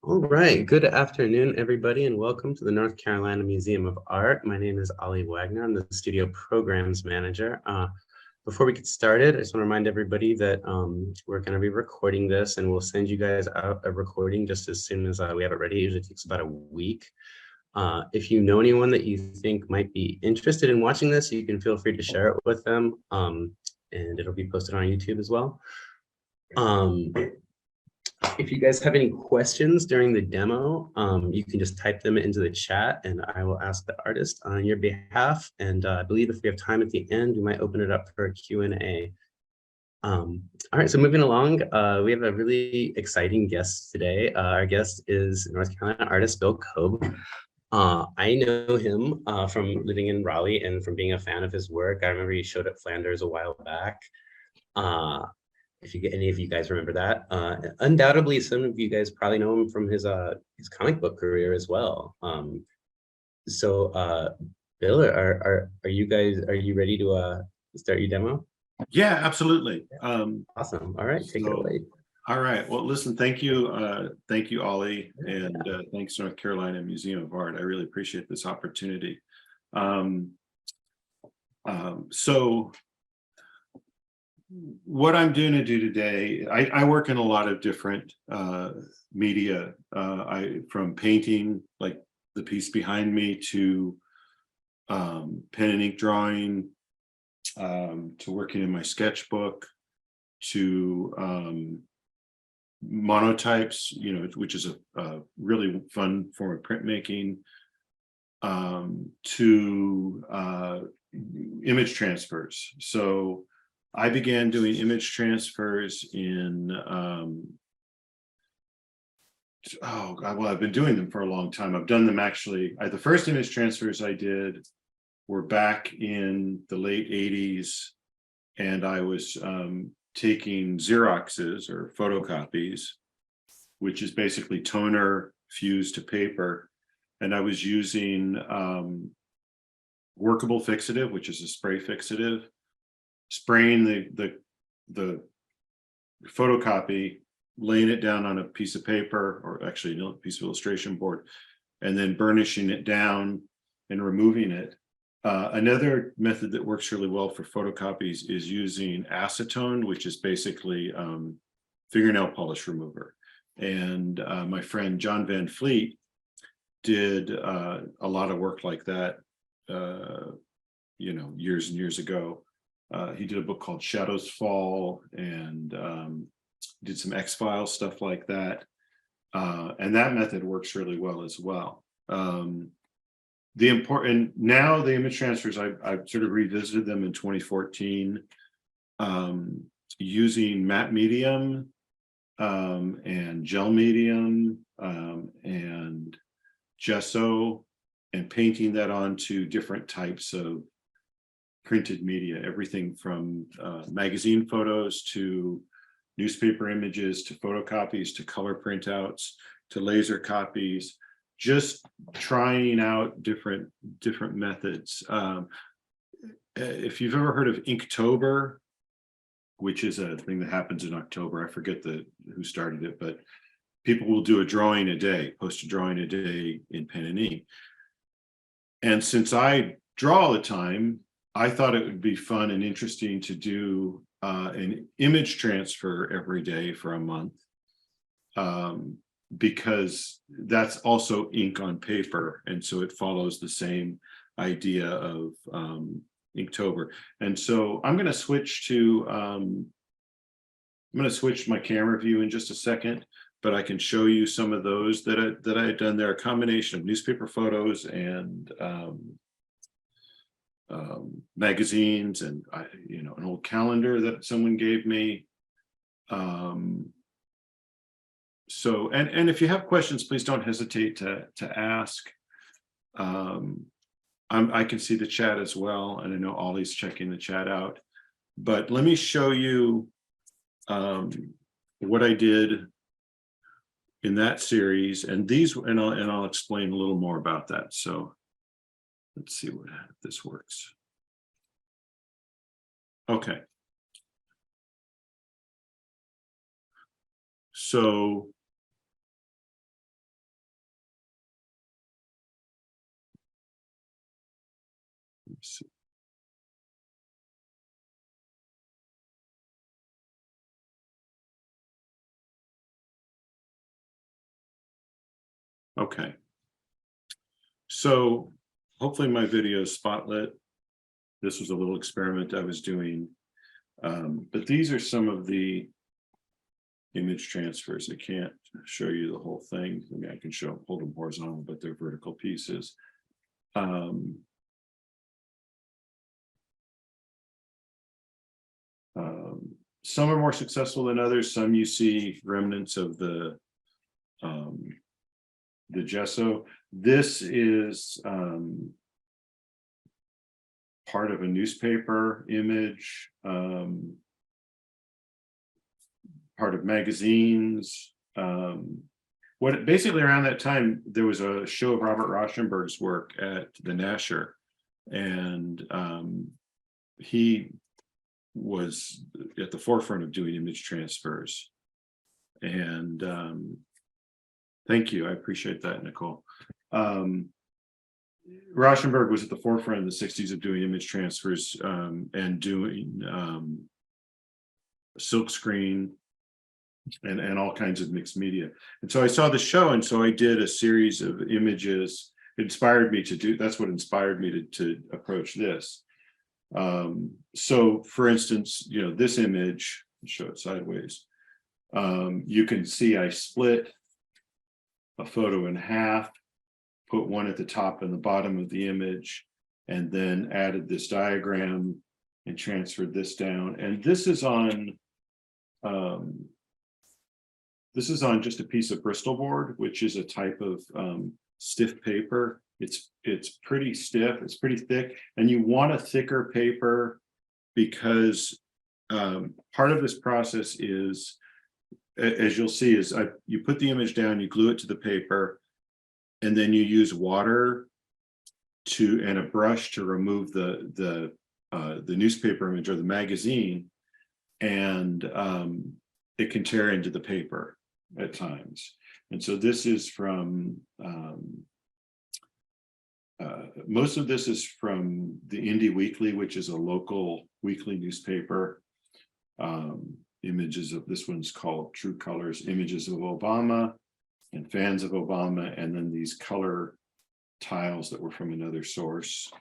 All right, good afternoon, everybody, and welcome to the North Carolina Museum of Art. My name is Ollie Wagner. I'm the studio programs manager. Before we get started, I just want to remind everybody that we're going to be recording this, and we'll send you guys out a recording just as soon as we have it ready. It usually takes about a week. If you know anyone that you think might be interested in watching this, you can feel free to share it with them, and it'll be posted on YouTube as well. If you guys have any questions during the demo, you can just type them into the chat and I will ask the artist on your behalf. And I believe if we have time at the end, we might open it up for a Q&A. All right, so moving along, we have a really exciting guest today. Our guest is North Carolina artist Bill Koeb. I know him from living in Raleigh and from being a fan of his work. I remember he showed at Flanders a while back. If you get any of you guys remember that, undoubtedly some of you guys probably know him from his comic book career as well. So Bill, are you ready to start your demo? Yeah, absolutely. Awesome. All right, take it away. All right. Well, listen, thank you, Ollie, and thanks North Carolina Museum of Art. I really appreciate this opportunity. So what I'm going to do today, I work in a lot of different media, from painting, like the piece behind me, to pen and ink drawing, to working in my sketchbook, to monotypes, which is a really fun form of printmaking, to image transfers. So I began doing image transfers in, oh God, well, I've been doing them for a long time. I've done them actually. The first image transfers I did were back in the late 80s, and I was taking Xeroxes or photocopies, which is basically toner fused to paper. And I was using workable fixative, which is a spray fixative, spraying the photocopy, laying it down on a piece of paper, or actually a piece of illustration board, and then burnishing it down and removing it. Another method that works really well for photocopies is using acetone, which is basically fingernail polish remover. And my friend John Van Fleet did a lot of work like that, years and years ago. He did a book called Shadows Fall, and did some X-Files stuff like that. And that method works really well as well. The image transfers, I've sort of revisited them in 2014, using matte medium, and gel medium, and gesso, and painting that onto different types of printed media, everything from magazine photos to newspaper images to photocopies to color printouts to laser copies, just trying out different methods. If you've ever heard of Inktober, which is a thing that happens in October, I forget who started it, but people will do a drawing a day, post a drawing a day in pen and ink. And since I draw all the time, I thought it would be fun and interesting to do an image transfer every day for a month, because that's also ink on paper, and so it follows the same idea of Inktober. And so I'm going to switch my camera view in just a second, but I can show you some of those that I had done. They're a combination of newspaper photos and magazines, and an old calendar that someone gave me. So, and if you have questions, please don't hesitate to ask. I can see the chat as well, and I know Ollie's checking the chat out. But let me show you what I did in that series, and I'll explain a little more about that. So let's see if this works. Okay. So Let's see. Okay. So hopefully my video is spotlit. This was a little experiment I was doing. But these are some of the image transfers. I can't show you the whole thing. I mean, I can hold them horizontal, but they're vertical pieces. Some are more successful than others. Some you see remnants of the gesso. This is part of a newspaper image, part of magazines. Basically around that time, there was a show of Robert Rauschenberg's work at the Nasher, and he was at the forefront of doing image transfers. And thank you, I appreciate that, Nicole. Rauschenberg was at the forefront in the 60s of doing image transfers and doing silkscreen and all kinds of mixed media. And so I saw the show, and so I did a series of images. It inspired me to do, that's what inspired me to approach this. So for instance, you know, this image, I'll show it sideways. You can see I split a photo in half, put one at the top and the bottom of the image, and then added this diagram and transferred this down. And this is on just a piece of Bristol board, which is a type of stiff paper. It's pretty stiff, it's pretty thick, and you want a thicker paper because part of this process is, as you'll see, is you put the image down, you glue it to the paper, and then you use water and a brush to remove the newspaper image or the magazine, and it can tear into the paper at times. And so this is from most of this is from the Indie Weekly, which is a local weekly newspaper. Images of, this one's called True Colors, images of Obama and fans of Obama, and then these color tiles that were from another source.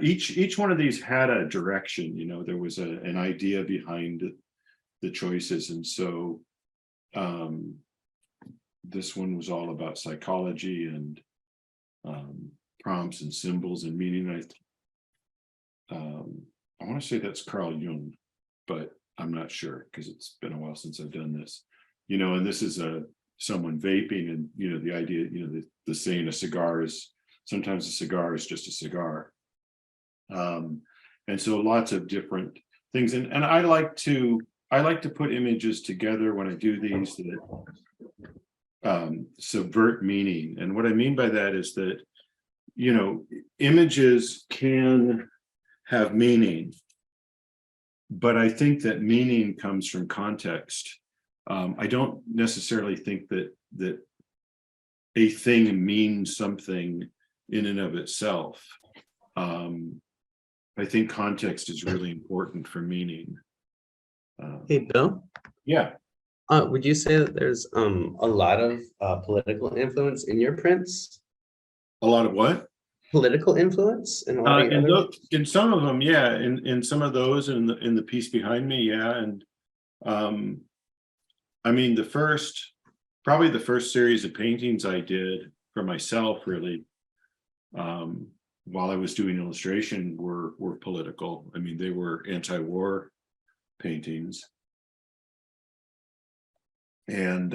Each one of these had a direction, you know, there was an idea behind the choices. And so this one was all about psychology and prompts and symbols and meaning. I want to say that's Carl Jung, but I'm not sure because it's been a while since I've done this. You know, and this is someone vaping, and you know, the idea, you know, the saying a cigar is, sometimes a cigar is just a cigar. And so lots of different things. And I like to put images together when I do these that subvert meaning. And what I mean by that is that, you know, images can have meaning, but I think that meaning comes from context. I don't necessarily think that a thing means something in and of itself. I think context is really important for meaning. Hey, Bill. Yeah. Would you say that there's a lot of political influence in your prints? A lot of what? Political influence in a lot of your other... in some of them, yeah. In some of those, in the piece behind me, yeah. And I mean, probably the first series of paintings I did for myself, really, while I was doing illustration, were political. I mean, they were anti-war paintings. And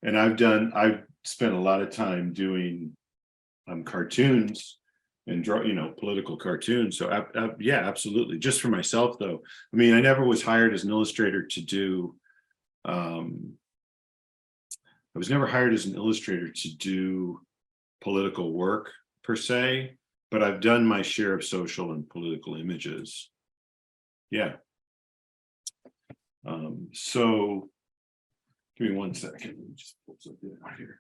I've spent a lot of time doing cartoons and draw, you know, political cartoons. So yeah, absolutely. Just for myself, though. I mean, I never was hired as an illustrator to do. I was never hired as an illustrator to do political work per se, but I've done my share of social and political images. Yeah. So give me 1 second. Let me just pull something out here.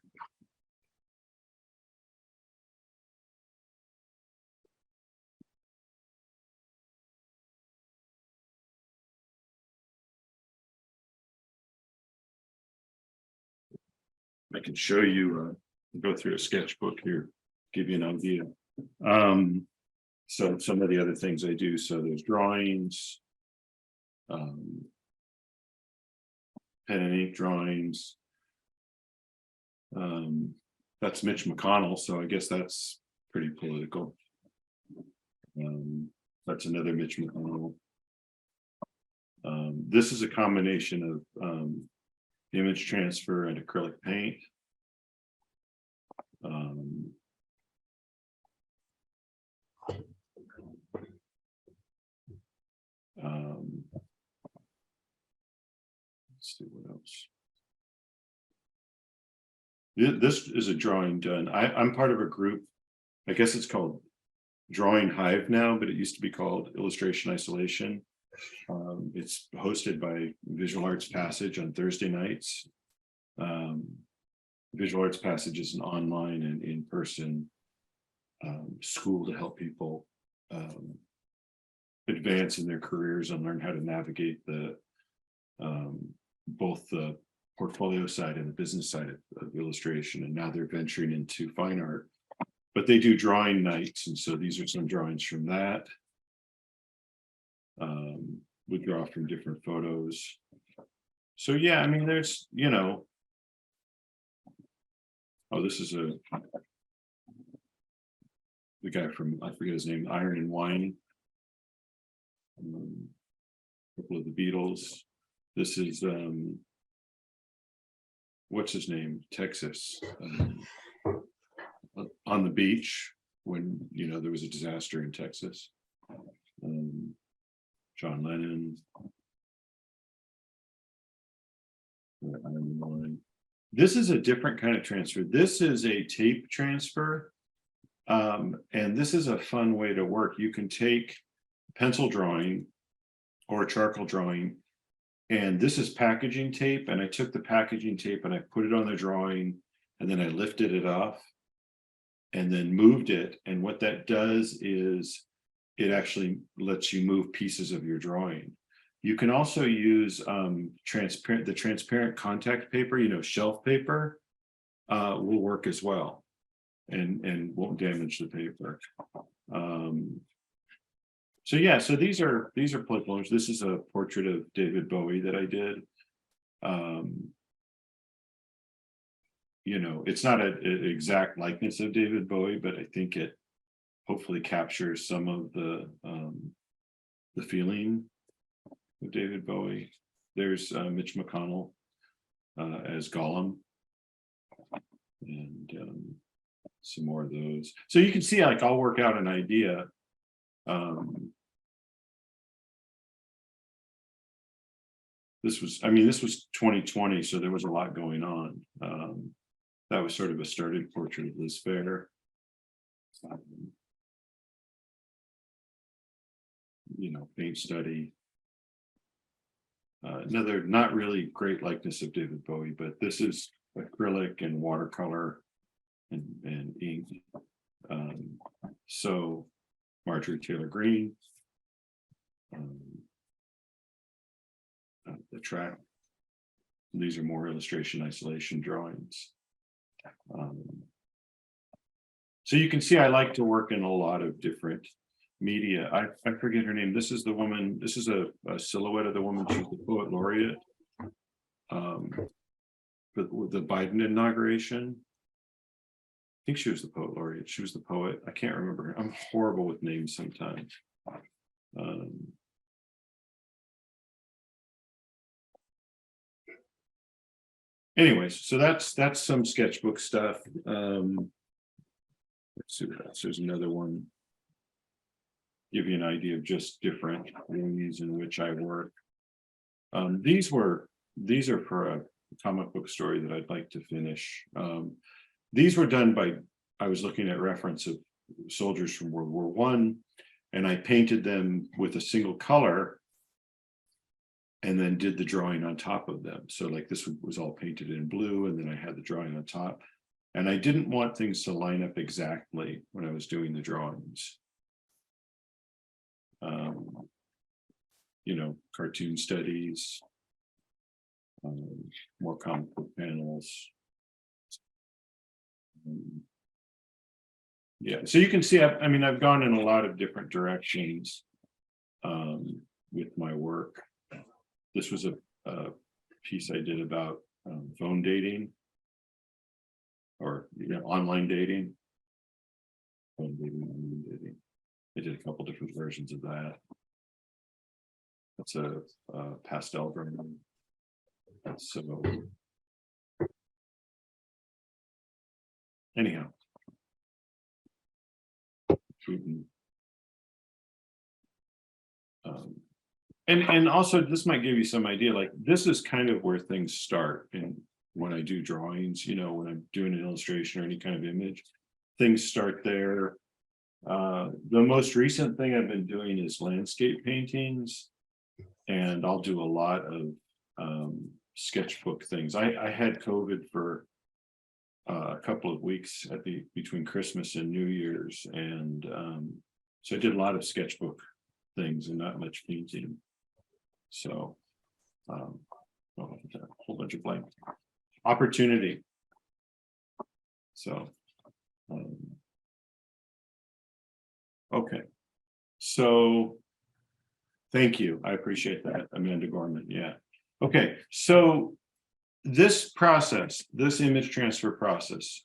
I can show you, go through a sketchbook here, give you an idea. So some of the other things I do, so there's drawings, pen and ink drawings. That's Mitch McConnell, so I guess that's pretty political. That's another Mitch McConnell. This is a combination of image transfer and acrylic paint. Let's see what else. This is a drawing done. I'm part of a group. I guess it's called Drawing Hive now, but it used to be called Illustration Isolation. It's hosted by Visual Arts Passage on Thursday nights. Visual Arts Passage is an online and in-person school to help people advance in their careers and learn how to navigate the both the portfolio side and the business side of illustration. And now they're venturing into fine art, but they do drawing nights, and so these are some drawings from that. We draw from different photos. So yeah, I mean, there's, you know, oh, this is the guy from, I forget his name, Iron and Wine. A couple of the Beatles. This is what's his name, Texas, on the beach when, you know, there was a disaster in Texas. John Lennon. This is a different kind of transfer. This is a tape transfer. And this is a fun way to work. You can take pencil drawing or charcoal drawing, and this is packaging tape. And I took the packaging tape and I put it on the drawing, and then I lifted it off and then moved it. And what that does is it actually lets you move pieces of your drawing. You can also use the transparent contact paper, you know, shelf paper will work as well and won't damage the paper. So yeah, so these are political. This is a portrait of David Bowie that I did. You know, it's not an exact likeness of David Bowie, but I think it hopefully captures some of the feeling of David Bowie. There's Mitch McConnell as Gollum, and some more of those. So you can see, like, I'll work out an idea. This was 2020, so there was a lot going on. That was sort of a started portrait of Liz Fair. You know, paint study. Another not really great likeness of David Bowie, but this is acrylic and watercolor and ink. So Marjorie Taylor Greene. The track. These are more illustration isolation drawings. So you can see I like to work in a lot of different media. I forget her name. This is the woman. This is a silhouette of the woman. She's the poet laureate with the Biden inauguration. I think she was the poet laureate. She was the poet. I can't remember. I'm horrible with names sometimes. Anyways, so that's some sketchbook stuff. Let's see what else. There's another one. Give you an idea of just different ways in which I work. These are for a comic book story that I'd like to finish. These were done by, I was looking at reference of soldiers from World War I, and I painted them with a single color and then did the drawing on top of them. So like this was all painted in blue, and then I had the drawing on top. And I didn't want things to line up exactly when I was doing the drawings. You know, cartoon studies, more comic book panels. Yeah, so you can see, I mean, I've gone in a lot of different directions with my work. This was a piece I did about phone dating, or online dating. Phone dating, online dating. I did a couple different versions of that. That's a pastel drawing. So anyhow, and also this might give you some idea. Like, this is kind of where things start. And when I do drawings, when I'm doing an illustration or any kind of image, things start there. The most recent thing I've been doing is landscape paintings, and I'll do a lot of sketchbook things. I had COVID for a couple of weeks between Christmas and New Year's, and so I did a lot of sketchbook things and not much painting. So a whole bunch of blank opportunity. So okay, so thank you, I appreciate that, Amanda Gorman. Yeah, okay, so this process, this image transfer process,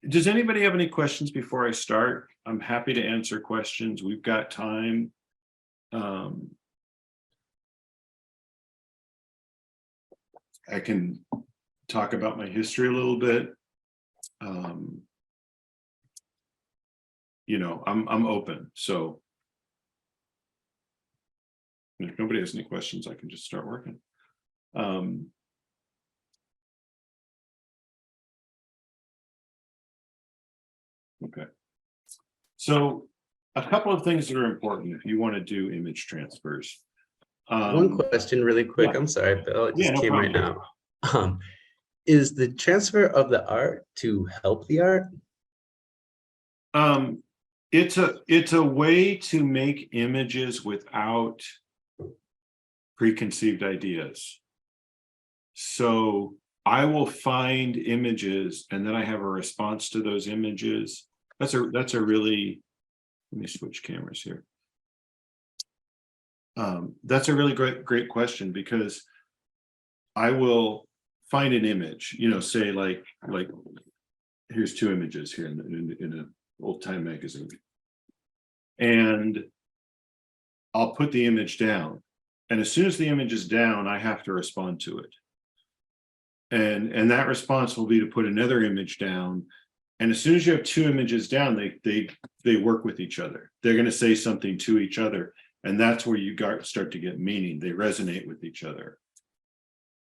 does anybody have any questions before I start? I'm happy to answer questions. We've got time. I can talk about my history a little bit. I'm open. So if nobody has any questions, I can just start working. Okay. So a couple of things that are important if you want to do image transfers. One question really quick. Yeah. I'm sorry, Bill. It just came right now. Is the transfer of the art to help the art? It's a way to make images without preconceived ideas. So I will find images, and then I have a response to those images. That's a really, let me switch cameras here. That's a really great question, because I will find an image, say like here's two images here in an old time magazine, and I'll put the image down, and as soon as the image is down, I have to respond to it, and that response will be to put another image down. And as soon as you have two images down, they work with each other. They're going to say something to each other, and that's where you start to get meaning. They resonate with each other,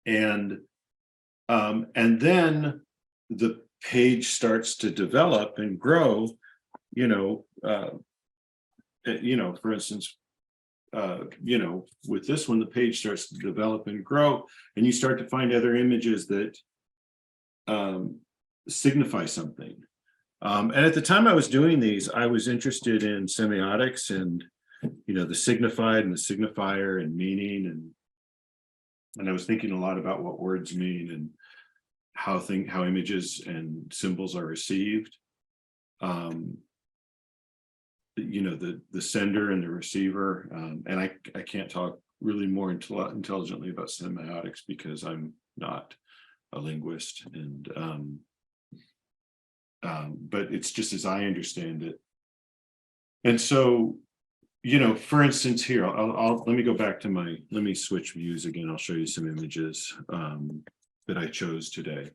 and then the page starts to develop and grow. For instance, with this one, the page starts to develop and grow, and you start to find other images that signify something. And at the time I was doing these, I was interested in semiotics and the signified and the signifier and meaning, and I was thinking a lot about what words mean and how images and symbols are received. The sender and the receiver, and I can't talk really more intelligently about semiotics because I'm not a linguist, and but it's just as I understand it. And so, for instance, here, let me go back to let me switch views again. I'll show you some images that I chose today.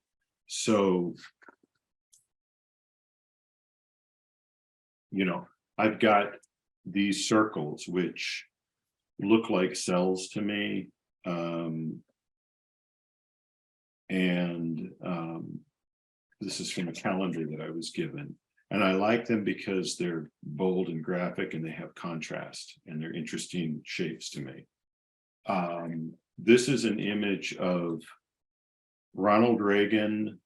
So, I've got these circles, which look like cells to me. This is from a calendar that I was given. And I like them because they're bold and graphic, and they have contrast, and they're interesting shapes to me. This is an image of Ronald Reagan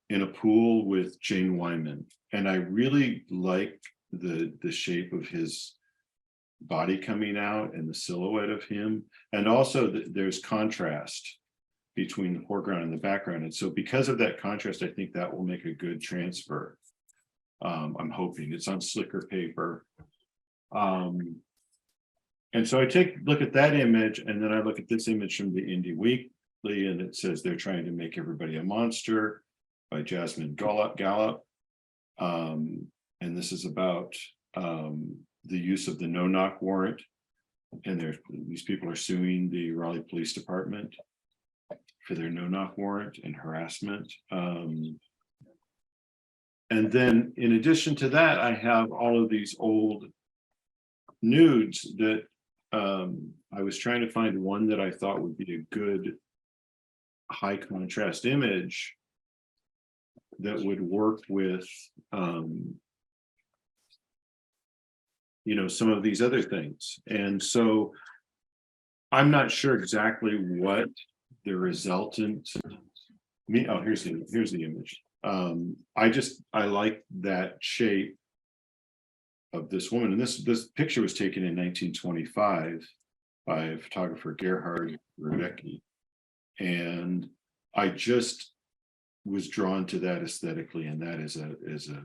in a pool with Jane Wyman. And I really like the shape of his body coming out and the silhouette of him. And also there's contrast. between the foreground and the background. And so because of that contrast, I think that will make a good transfer. I'm hoping it's on slicker paper. And so I look at that image, and then I look at this image from the Indie Weekly, and it says they're trying to make everybody a monster by Jasmine Gallup. And this is about the use of the no-knock warrant. And these people are suing the Raleigh Police Department for their no-knock warrant and harassment. And then in addition to that, I have all of these old nudes that I was trying to find one that I thought would be a good high contrast image that would work with some of these other things. And so I'm not sure exactly what the resultant here's the image. I like that shape of this woman, and this picture was taken in 1925 by photographer Gerhard Rudecki, and I just was drawn to that aesthetically, and that is a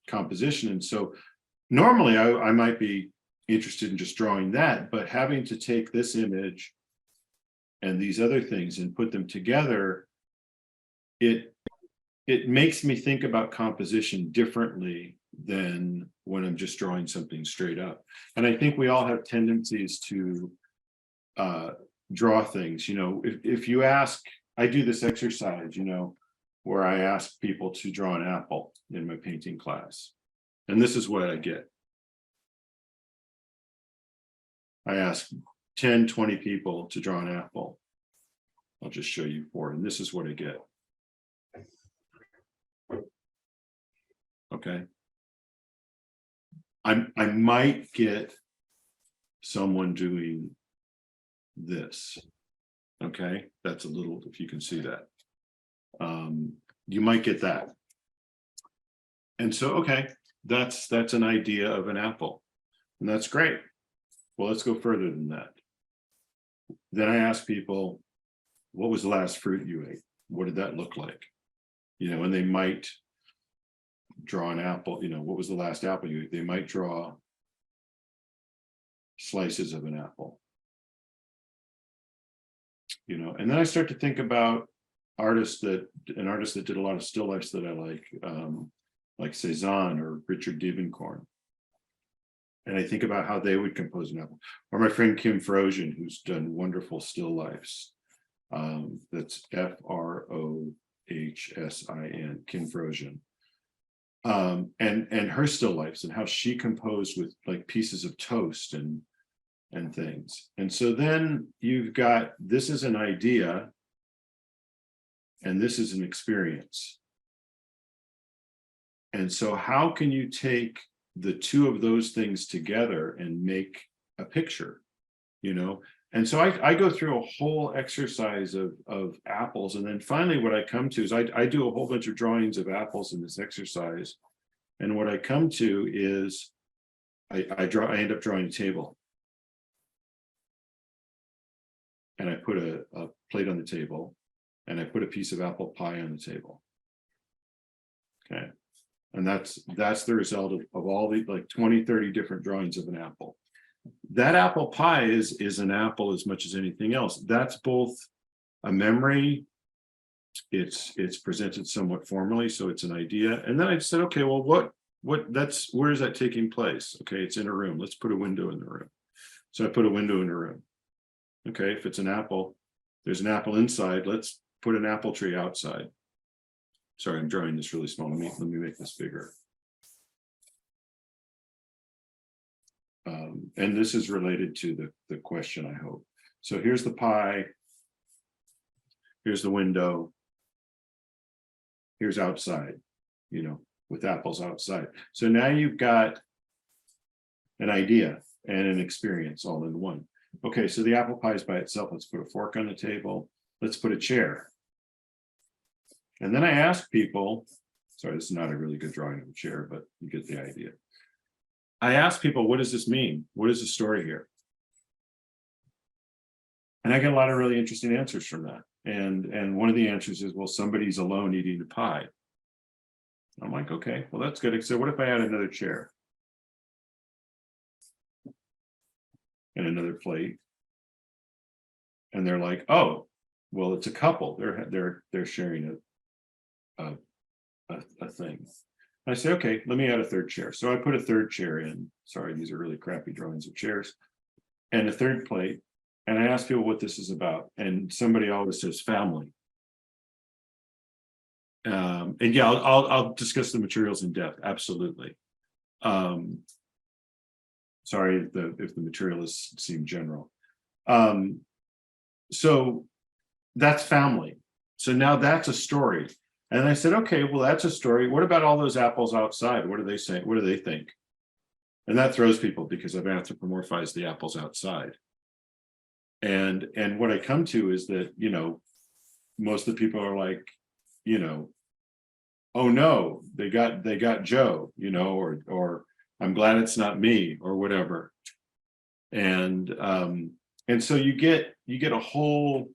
composition. And so normally I might be interested in just drawing that, but having to take this image and these other things and put them together, it makes me think about composition differently than when I'm just drawing something straight up. And I think we all have tendencies to draw things. If you ask, I do this exercise, where I ask people to draw an apple in my painting class. And this is what I get. I ask 10, 20 people to draw an apple. I'll just show you 4, and this is what I get. Okay. I might get someone doing this. Okay, that's a little, if you can see that. You might get that. And so, okay, that's an idea of an apple, and that's great. Well, let's go further than that. Then I ask people, what was the last fruit you ate? What did that look like? And they might draw an apple. What was the last apple you ate? They might draw slices of an apple. And then I start to think about an artist that did a lot of still lifes that I like Cezanne or Richard Diebenkorn. And I think about how they would compose an apple. Or my friend Kim Frosian, who's done wonderful still lifes. That's Froshin, Kim Frosian. And her still lifes, and how she composed with like pieces of toast and things. And so then you've got, this is an idea and this is an experience. And so how can you take the two of those things together and make a picture, And so I go through a whole exercise of apples, and then finally what I come to is I do a whole bunch of drawings of apples in this exercise, and what I come to is I end up drawing a table, and I put a plate on the table, and I put a piece of apple pie on the table. Okay, and that's the result of all the like 20, 30 different drawings of an apple. That apple pie is an apple as much as anything else. That's both a memory. It's presented somewhat formally, so it's an idea. And then I said, okay, well, where is that taking place? Okay, it's in a room. Let's put a window in the room. So I put a window in the room. Okay, if it's an apple, there's an apple inside. Let's put an apple tree outside. Sorry, I'm drawing this really small. Let me make this bigger. And this is related to the question, I hope. So here's the pie. Here's the window. Here's outside, with apples outside. So now you've got an idea and an experience all in one. Okay, so the apple pie is by itself. Let's put a fork on the table. Let's put a chair. And then I ask people, sorry, this is not a really good drawing of a chair, but you get the idea. I ask people, what does this mean? What is the story here? And I get a lot of really interesting answers from that. And one of the answers is, well, somebody's alone eating the pie. I'm like, okay, well, that's good. So what if I add another chair and another plate? And they're like, oh, well, it's a couple. They're sharing a thing. I say, okay, let me add a third chair. So I put a third chair in. Sorry, these are really crappy drawings of chairs. And a third plate. And I ask people what this is about. And somebody always says family. And yeah, I'll discuss the materials in depth. Absolutely. Sorry if the materials seem general. So that's family. So now that's a story. And I said, okay, well, that's a story. What about all those apples outside? What do they say? What do they think? And that throws people because I've anthropomorphized the apples outside. And what I come to is that, you know, most of the people are like, you know, oh no, they got Joe, you know, or I'm glad it's not me, or whatever. And so you get a whole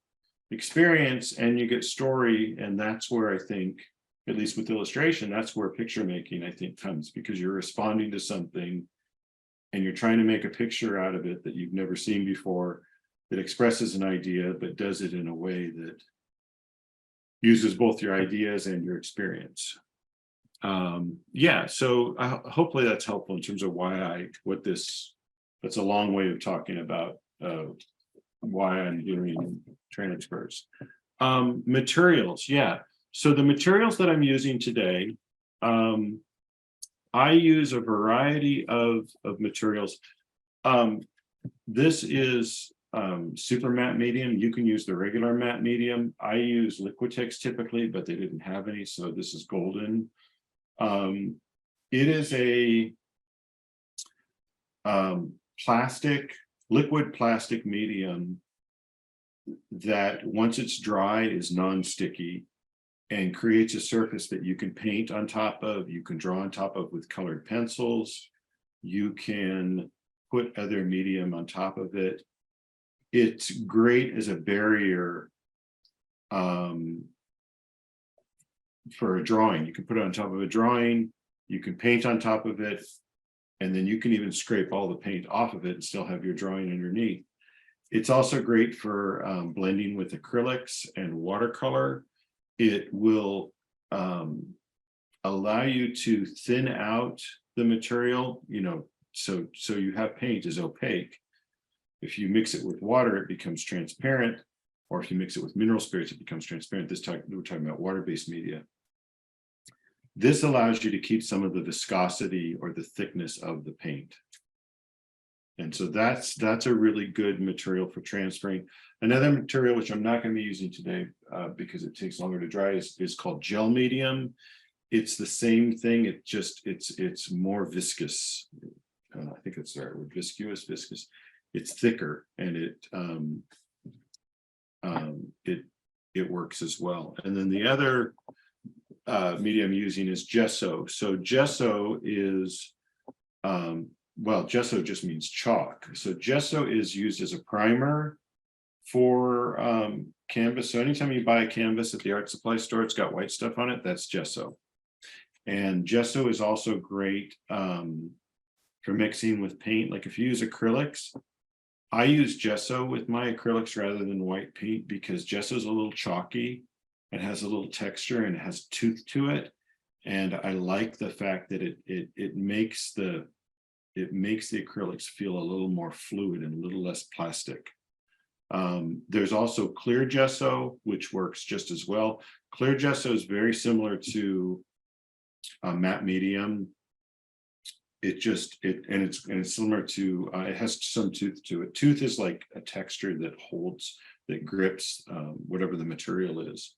experience, and you get story, and that's where I think, at least with illustration, that's where picture making I think comes, because you're responding to something and you're trying to make a picture out of it that you've never seen before, that expresses an idea but does it in a way that uses both your ideas and your experience. Yeah, so hopefully that's helpful in terms of that's a long way of talking about why I'm doing transfers. Materials, yeah. So the materials that I'm using today, I use a variety of materials. This is super matte medium. You can use the regular matte medium. I use Liquitex typically, but they didn't have any, so this is golden. It is a liquid plastic medium that, once it's dry, is non-sticky and creates a surface that you can paint on top of, you can draw on top of with colored pencils, you can put other medium on top of it. It's great as a barrier for a drawing. You can put it on top of a drawing, you can paint on top of it, and then you can even scrape all the paint off of it and still have your drawing underneath. It's also great for blending with acrylics and watercolor. It will allow you to thin out the material, you know, so you have paint is opaque. If you mix it with water, it becomes transparent, or if you mix it with mineral spirits, it becomes transparent. We're talking about water-based media. This allows you to keep some of the viscosity or the thickness of the paint. And so that's a really good material for transferring. Another material, which I'm not going to be using today because it takes longer to dry, is called gel medium. It's the same thing. It's more viscous. I think it's the right word, viscous. It's thicker, and it works as well. And then the other medium I'm using is gesso. So gesso is well, gesso just means chalk. So gesso is used as a primer for canvas. So anytime you buy a canvas at the art supply store, it's got white stuff on it, that's gesso. And gesso is also great for mixing with paint. Like if you use acrylics, I use gesso with my acrylics rather than white paint, because gesso is a little chalky. It has a little texture and it has tooth to it. And I like the fact that it makes the acrylics feel a little more fluid and a little less plastic. There's also clear gesso, which works just as well. Clear gesso is very similar to matte medium. It's similar to, it has some tooth to it. Tooth is like a texture that holds, that grips whatever the material is.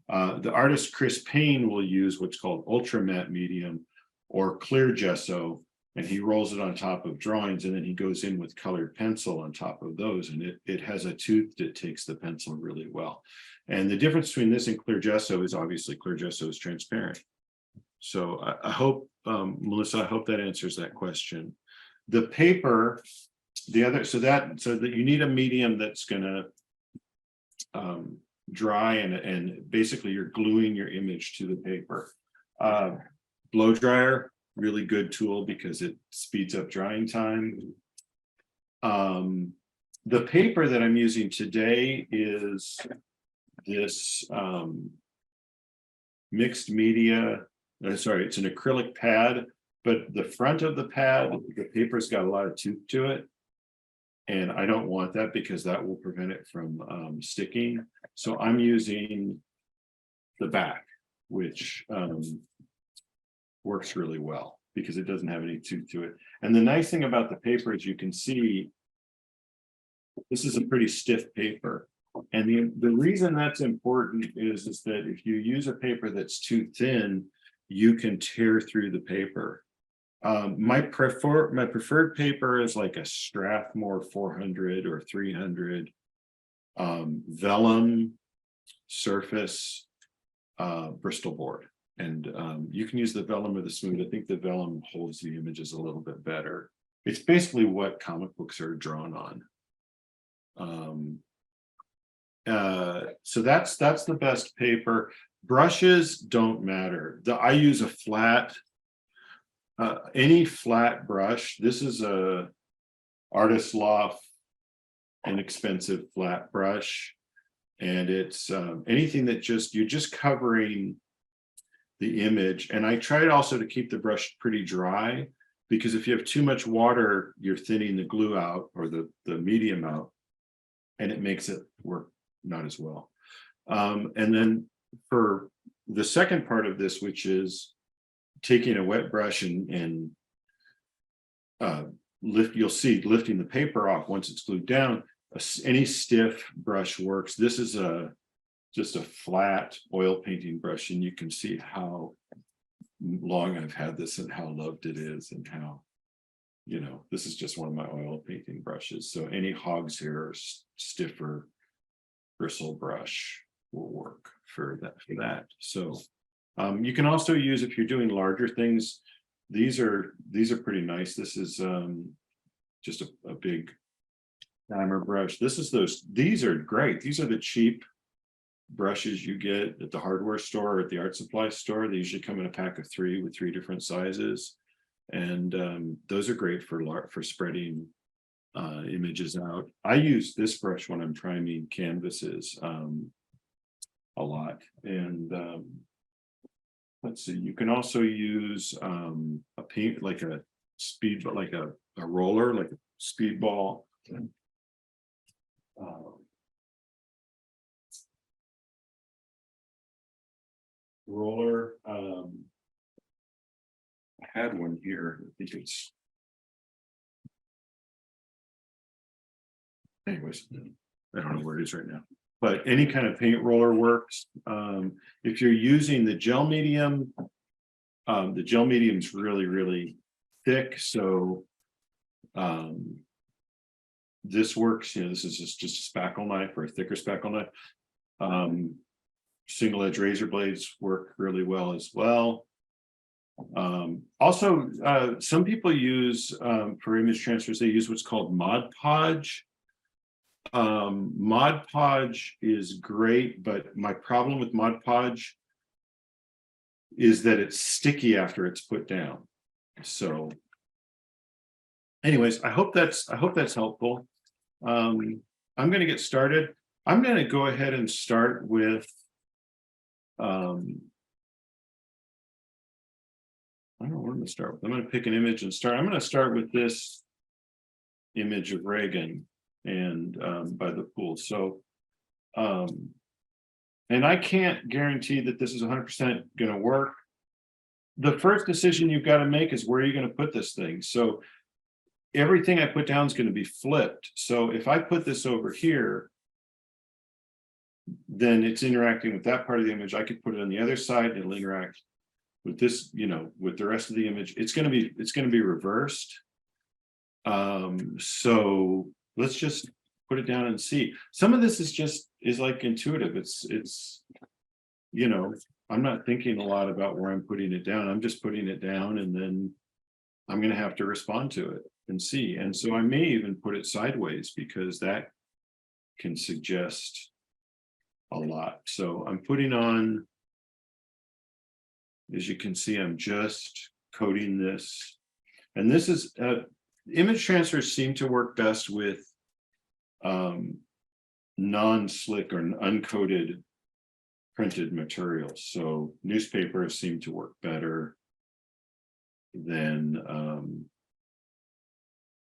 The artist Chris Payne will use what's called ultra matte medium or clear gesso, and he rolls it on top of drawings, and then he goes in with colored pencil on top of those, and it has a tooth that takes the pencil really well. And the difference between this and clear gesso is obviously clear gesso is transparent. So I hope, Melissa, I hope that answers that question. The paper, so that you need a medium that's gonna dry, and basically you're gluing your image to the paper. Blow dryer, really good tool because it speeds up drying time. The paper that I'm using today is this mixed media. Sorry, it's an acrylic pad, but the front of the pad, the paper's got a lot of tooth to it. And I don't want that because that will prevent it from sticking. So I'm using the back, which works really well because it doesn't have any tooth to it. And the nice thing about the paper is you can see this is a pretty stiff paper. And the reason that's important is that if you use a paper that's too thin, you can tear through the paper. My preferred paper is like a Strathmore 400 or 300 vellum surface Bristol board. And you can use the vellum or the smooth. I think the vellum holds the images a little bit better. It's basically what comic books are drawn on. So that's the best paper. Brushes don't matter. I use a flat, any flat brush. This is a Artist Loft inexpensive flat brush, and it's anything that you're just covering the image. And I tried also to keep the brush pretty dry, because if you have too much water, you're thinning the glue out or the medium out, and it makes it work not as well. And then for the second part of this, which is taking a wet brush and you'll see lifting the paper off once it's glued down. Any stiff brush works. This is just a flat oil painting brush, and you can see how long I've had this and how loved it is, and how, this is just one of my oil painting brushes. So any hog's hair or stiffer bristle brush will work for that. So you can also use, if you're doing larger things, these are pretty nice. This is just a big hammer brush. These are great. These are the cheap brushes you get at the hardware store or at the art supply store. They usually come in a pack of 3 with 3 different sizes, and those are great for spreading images out. I use this brush when I'm priming canvases a lot. And let's see, you can also use a paint, like a speed, but like a roller, like a speedball. Roller. I had one here. I think it's. Anyways, I don't know where it is right now. But any kind of paint roller works. If you're using the gel medium is really, really thick. So this works. This is just a spackle knife or a thicker spackle knife. Single edge razor blades work really well as well. Also, some people use for image transfers, they use what's called Mod Podge. Mod Podge is great, but my problem with Mod Podge is that it's sticky after it's put down. So anyways, I hope that's helpful. I'm going to get started. I'm going to go ahead and start with I don't know what I'm going to start with. I'm going to pick an image and start. I'm going to start with this image of Reagan and by the pool. So and I can't guarantee that this is 100% going to work. The first decision you've got to make is where you're going to put this thing. So everything I put down is going to be flipped. So if I put this over here, then it's interacting with that part of the image. I could put it on the other side and it'll interact with this, with the rest of the image. It's going to be reversed. So let's just put it down and see. Some of this is like intuitive. It's I'm not thinking a lot about where I'm putting it down. I'm just putting it down, and then I'm going to have to respond to it and see. And so I may even put it sideways, because that can suggest a lot. So I'm putting on, as you can see, I'm just coating this. And this is, image transfers seem to work best with non-slick or uncoated printed materials. So newspapers seem to work better than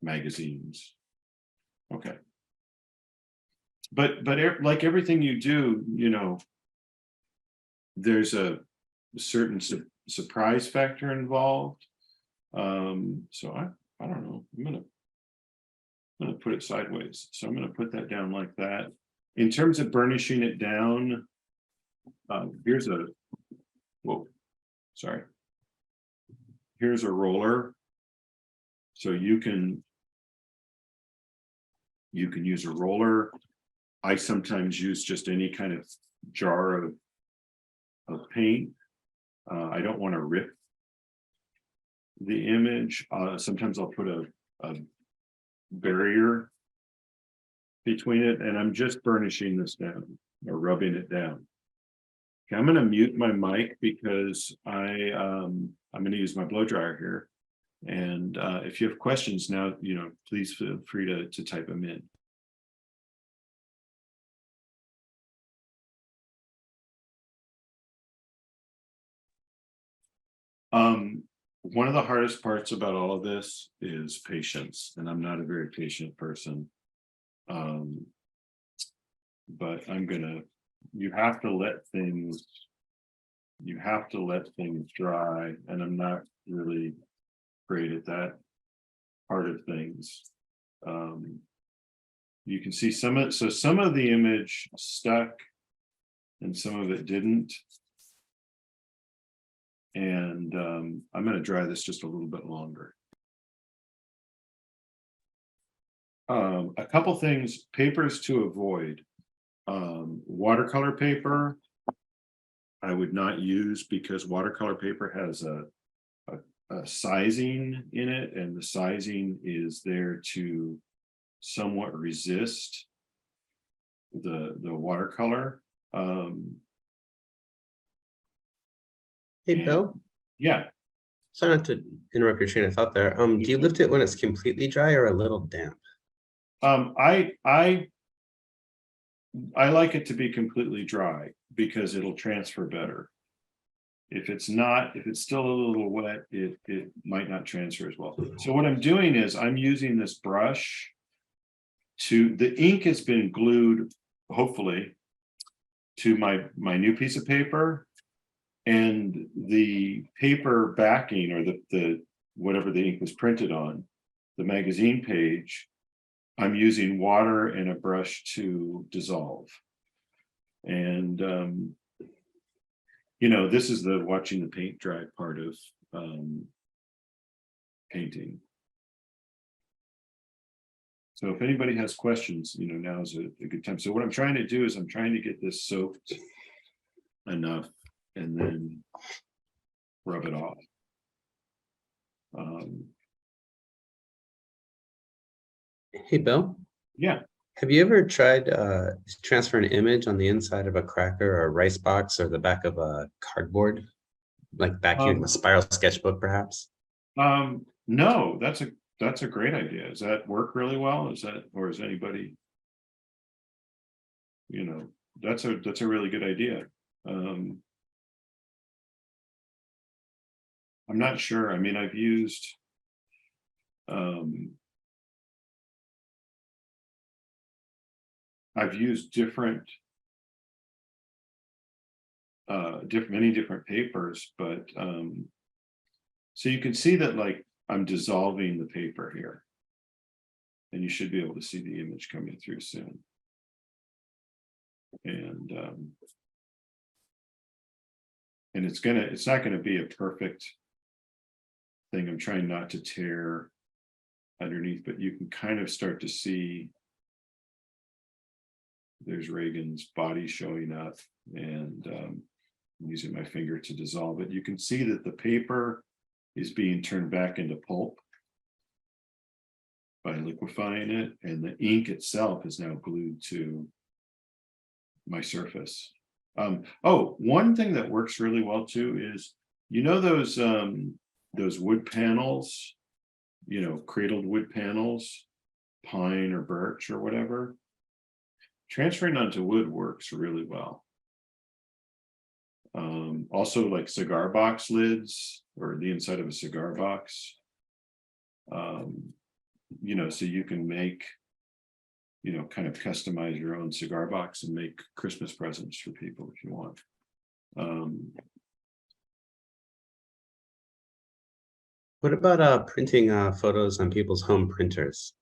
magazines. Okay. But like everything you do, you know, there's a certain surprise factor involved. So I don't know. I'm gonna put it sideways. So I'm gonna put that down like that. In terms of burnishing it down, here's a, whoa, sorry. Here's a roller. So you can use a roller. I sometimes use just any kind of jar of paint. I don't want to rip the image. Sometimes I'll put a barrier between it, and I'm just burnishing this down or rubbing it down. Okay, I'm going to mute my mic because I'm going to use my blow dryer here. And if you have questions now, you know, please feel free to type them in. One of the hardest parts about all of this is patience, and I'm not a very patient person. But you have to let things dry, and I'm not really great at that part of things. You can see some of the image stuck and some of it didn't. And I'm going to dry this just a little bit longer. A couple things, papers to avoid. Watercolor paper, I would not use, because watercolor paper has a sizing in it, and the sizing is there to somewhat resist the watercolor. Hey, Bill. Yeah. Sorry not to interrupt your train of thought there. Do you lift it when it's completely dry or a little damp? I like it to be completely dry because it'll transfer better. If it's still a little wet, it might not transfer as well. So what I'm doing is I'm using this brush the ink has been glued, hopefully, to my new piece of paper, and the paper backing, or the whatever the ink was printed on, the magazine page, I'm using water and a brush to dissolve. And you know, this is the watching the paint dry part of painting. So if anybody has questions, you know, now is a good time. So what I'm trying to do is I'm trying to get this soaked enough and then rub it off. Hey, Bill. Yeah. Have you ever tried transferring an image on the inside of a cracker or a rice box or the back of a cardboard, like vacuuming a spiral sketchbook, perhaps? No, that's a great idea. Does that work really well? Or is anybody, you know, that's a really good idea. I'm not sure. I mean, I've used many different papers, but so you can see that, like, I'm dissolving the paper here, and you should be able to see the image coming through soon. And it's not gonna be a perfect thing. I'm trying not to tear underneath, but you can kind of start to see there's Reagan's body showing up, and I'm using my finger to dissolve it. You can see that the paper is being turned back into pulp by liquefying it, and the ink itself is now glued to my surface. Oh, one thing that works really well too is, you know, those wood panels, you know, cradled wood panels, pine or birch or whatever. Transferring onto wood works really well. Also like cigar box lids or the inside of a cigar box. You know, so you can make, you know, kind of customize your own cigar box and make Christmas presents for people if you want. What about printing photos on people's home printers?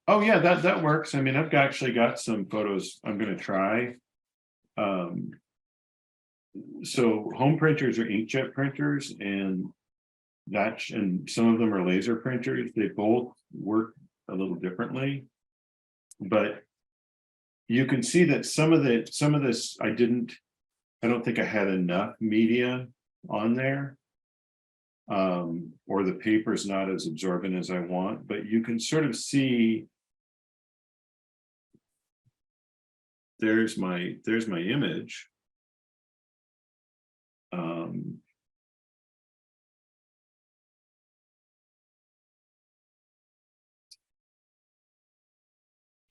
Oh yeah, that works. I mean, I've actually got some photos I'm going to try. So home printers are inkjet printers, and some of them are laser printers. They both work a little differently, but you can see that some of this I don't think I had enough media on there, or the paper is not as absorbent as I want, but you can sort of see there's my image.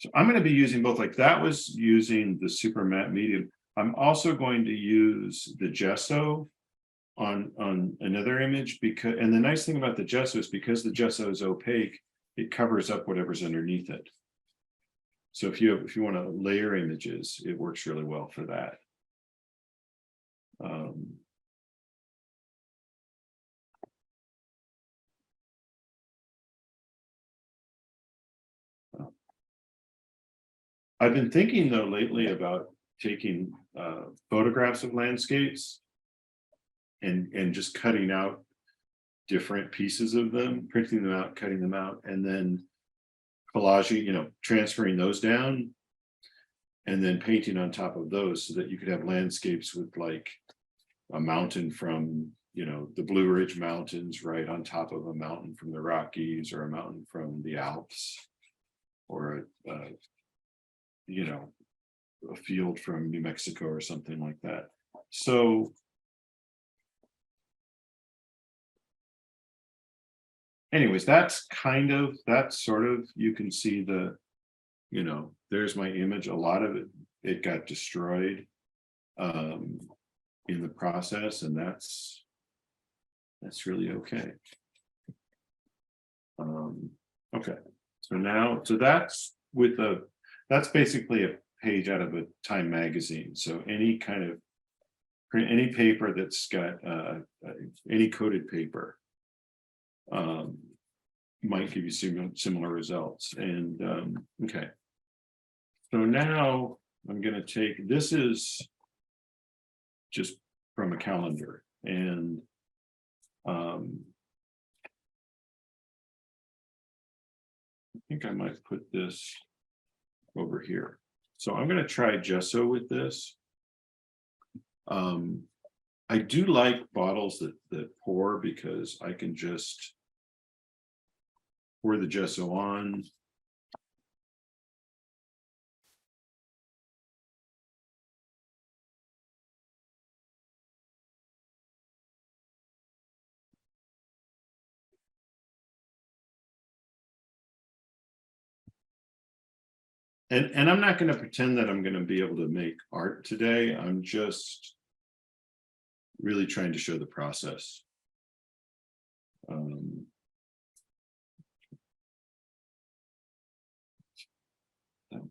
So I'm going to be using both, like that was using the super matte medium. I'm also going to use the gesso on another image, because, and the nice thing about the gesso is because the gesso is opaque, it covers up whatever's underneath it. So if you want to layer images, it works really well for that. I've been thinking though lately about taking photographs of landscapes and just cutting out different pieces of them, printing them out, cutting them out, and then collaging, you know, transferring those down and then painting on top of those, so that you could have landscapes with like a mountain from, you know, the Blue Ridge Mountains right on top of a mountain from the Rockies, or a mountain from the Alps, or you know, a field from New Mexico or something like that. So anyways, that's sort of, you can see the, you know, there's my image. A lot of it got destroyed in the process, and that's really okay. Okay, so that's basically a page out of a Time magazine. So any kind of print, any paper that's got any coated paper might give you similar results. And okay, so now I'm going to take, this is just from a calendar, and I think I might put this over here. So I'm going to try gesso with this. I do like bottles that pour, because I can just pour the gesso on. And I'm not going to pretend that I'm going to be able to make art today. I'm just really trying to show the process.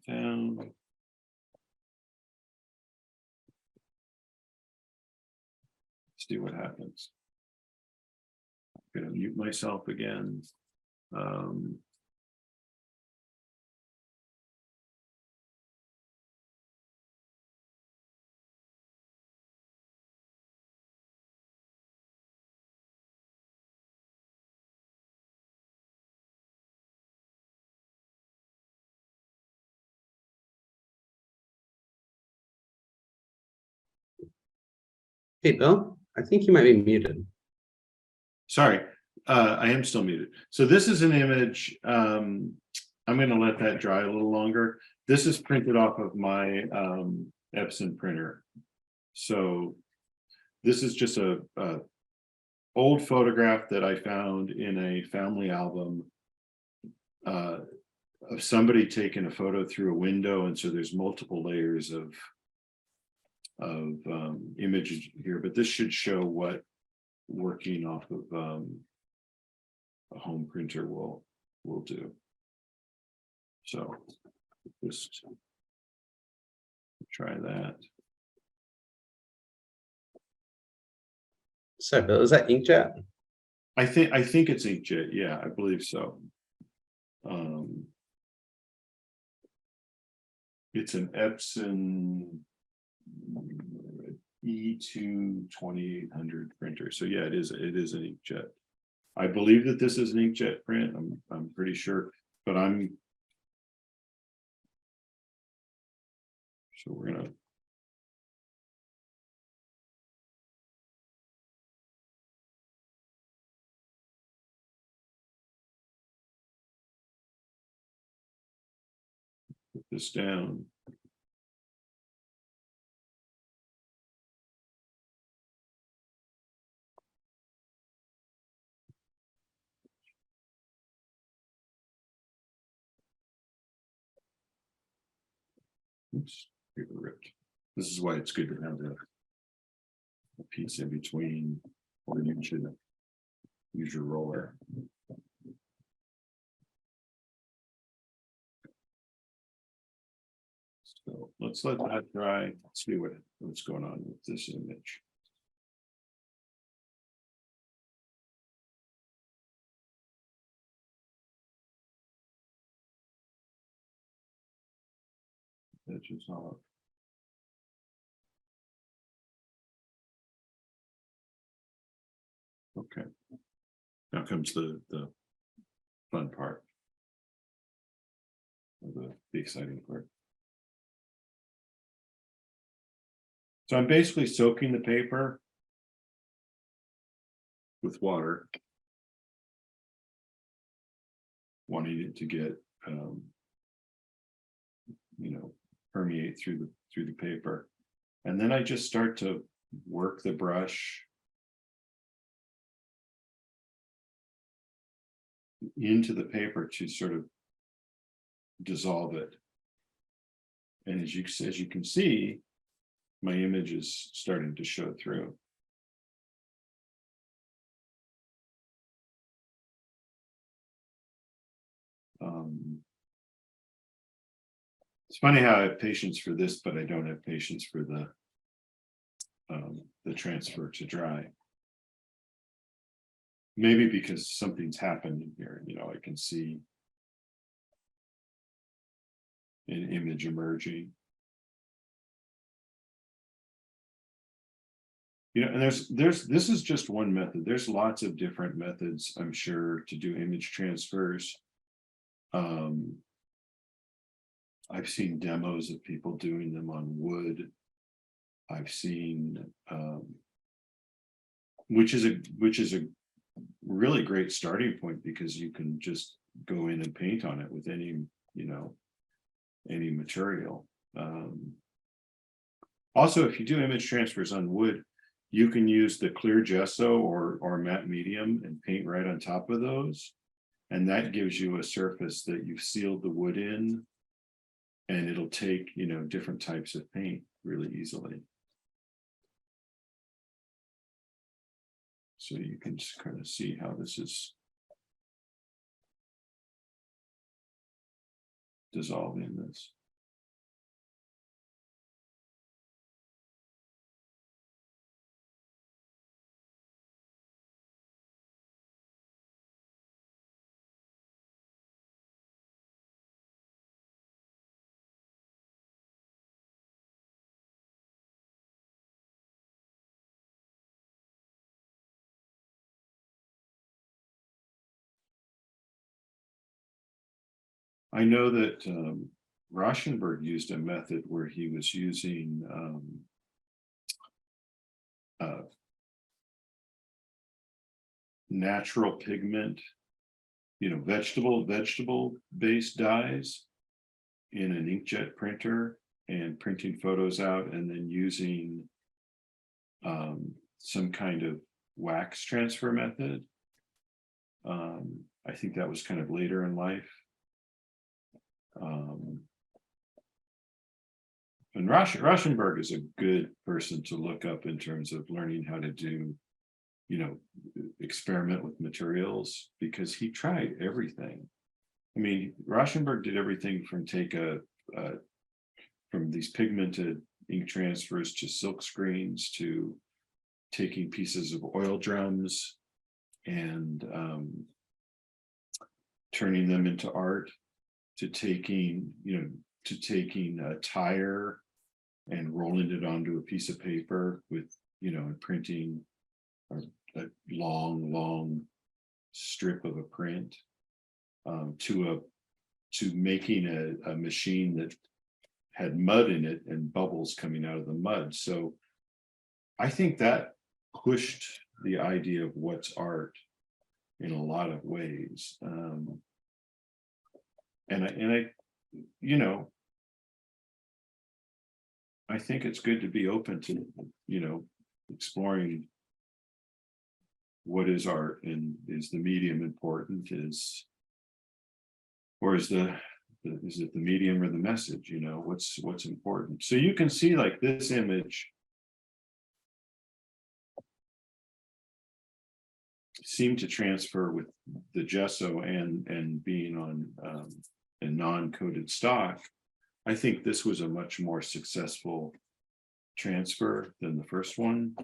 Down. See what happens. I'm going to mute myself again. Hey, Bill, I think you might be muted. Sorry, I am still muted. So this is an image. I'm going to let that dry a little longer. This is printed off of my Epson printer. So this is just a old photograph that I found in a family album of somebody taking a photo through a window, and so there's multiple layers of images here, but this should show what working off of a home printer will do. So just try that. So, Bill, is that inkjet? I think it's inkjet. Yeah, I believe so. It's an Epson E2 2800 printer. So yeah, it is an inkjet. I believe that this is an inkjet print. I'm pretty sure, but so we're gonna put this down. Oops, paper ripped. This is why it's good to have a piece in between, or you should use your roller. So let's let that dry. Let's see what's going on with this image. Edges off. Okay. Now comes the fun part. The exciting part. So I'm basically soaking the paper with water, wanting it to get permeate through the paper, and then I just start to work the brush into the paper to sort of dissolve it. And as you can see, my image is starting to show through. It's funny how I have patience for this, but I don't have patience for the transfer to dry. Maybe because something's happened in here. I can see an image emerging. And this is just one method. There's lots of different methods, I'm sure, to do image transfers. I've seen demos of people doing them on wood. I've seen, which is a really great starting point, because you can just go in and paint on it with any material. Also, if you do image transfers on wood, you can use the clear gesso or matte medium and paint right on top of those. And that gives you a surface that you've sealed the wood in, and it'll take, different types of paint really easily. So you can just kind of see how this is dissolving this. I know that Rauschenberg used a method where he was using natural pigment, vegetable based dyes in an inkjet printer, and printing photos out and then using some kind of wax transfer method. I think that was kind of later in life. And Rauschenberg is a good person to look up in terms of learning how to do, experiment with materials, because he tried everything. I mean, Rauschenberg did everything from from these pigmented ink transfers to silk screens, to taking pieces of oil drums and turning them into art, to taking a tire and rolling it onto a piece of paper with, and printing a long strip of a print, to making a machine that had mud in it and bubbles coming out of the mud. So I think that pushed the idea of what's art in a lot of ways. I think it's good to be open to, exploring what is art, and is the medium important, or is it the medium or the message? What's important? So you can see, like, this image seemed to transfer with the gesso and being on a non-coated stock. I think this was a much more successful transfer than the first one.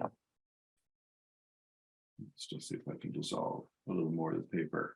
Let's just see if I can dissolve a little more of the paper.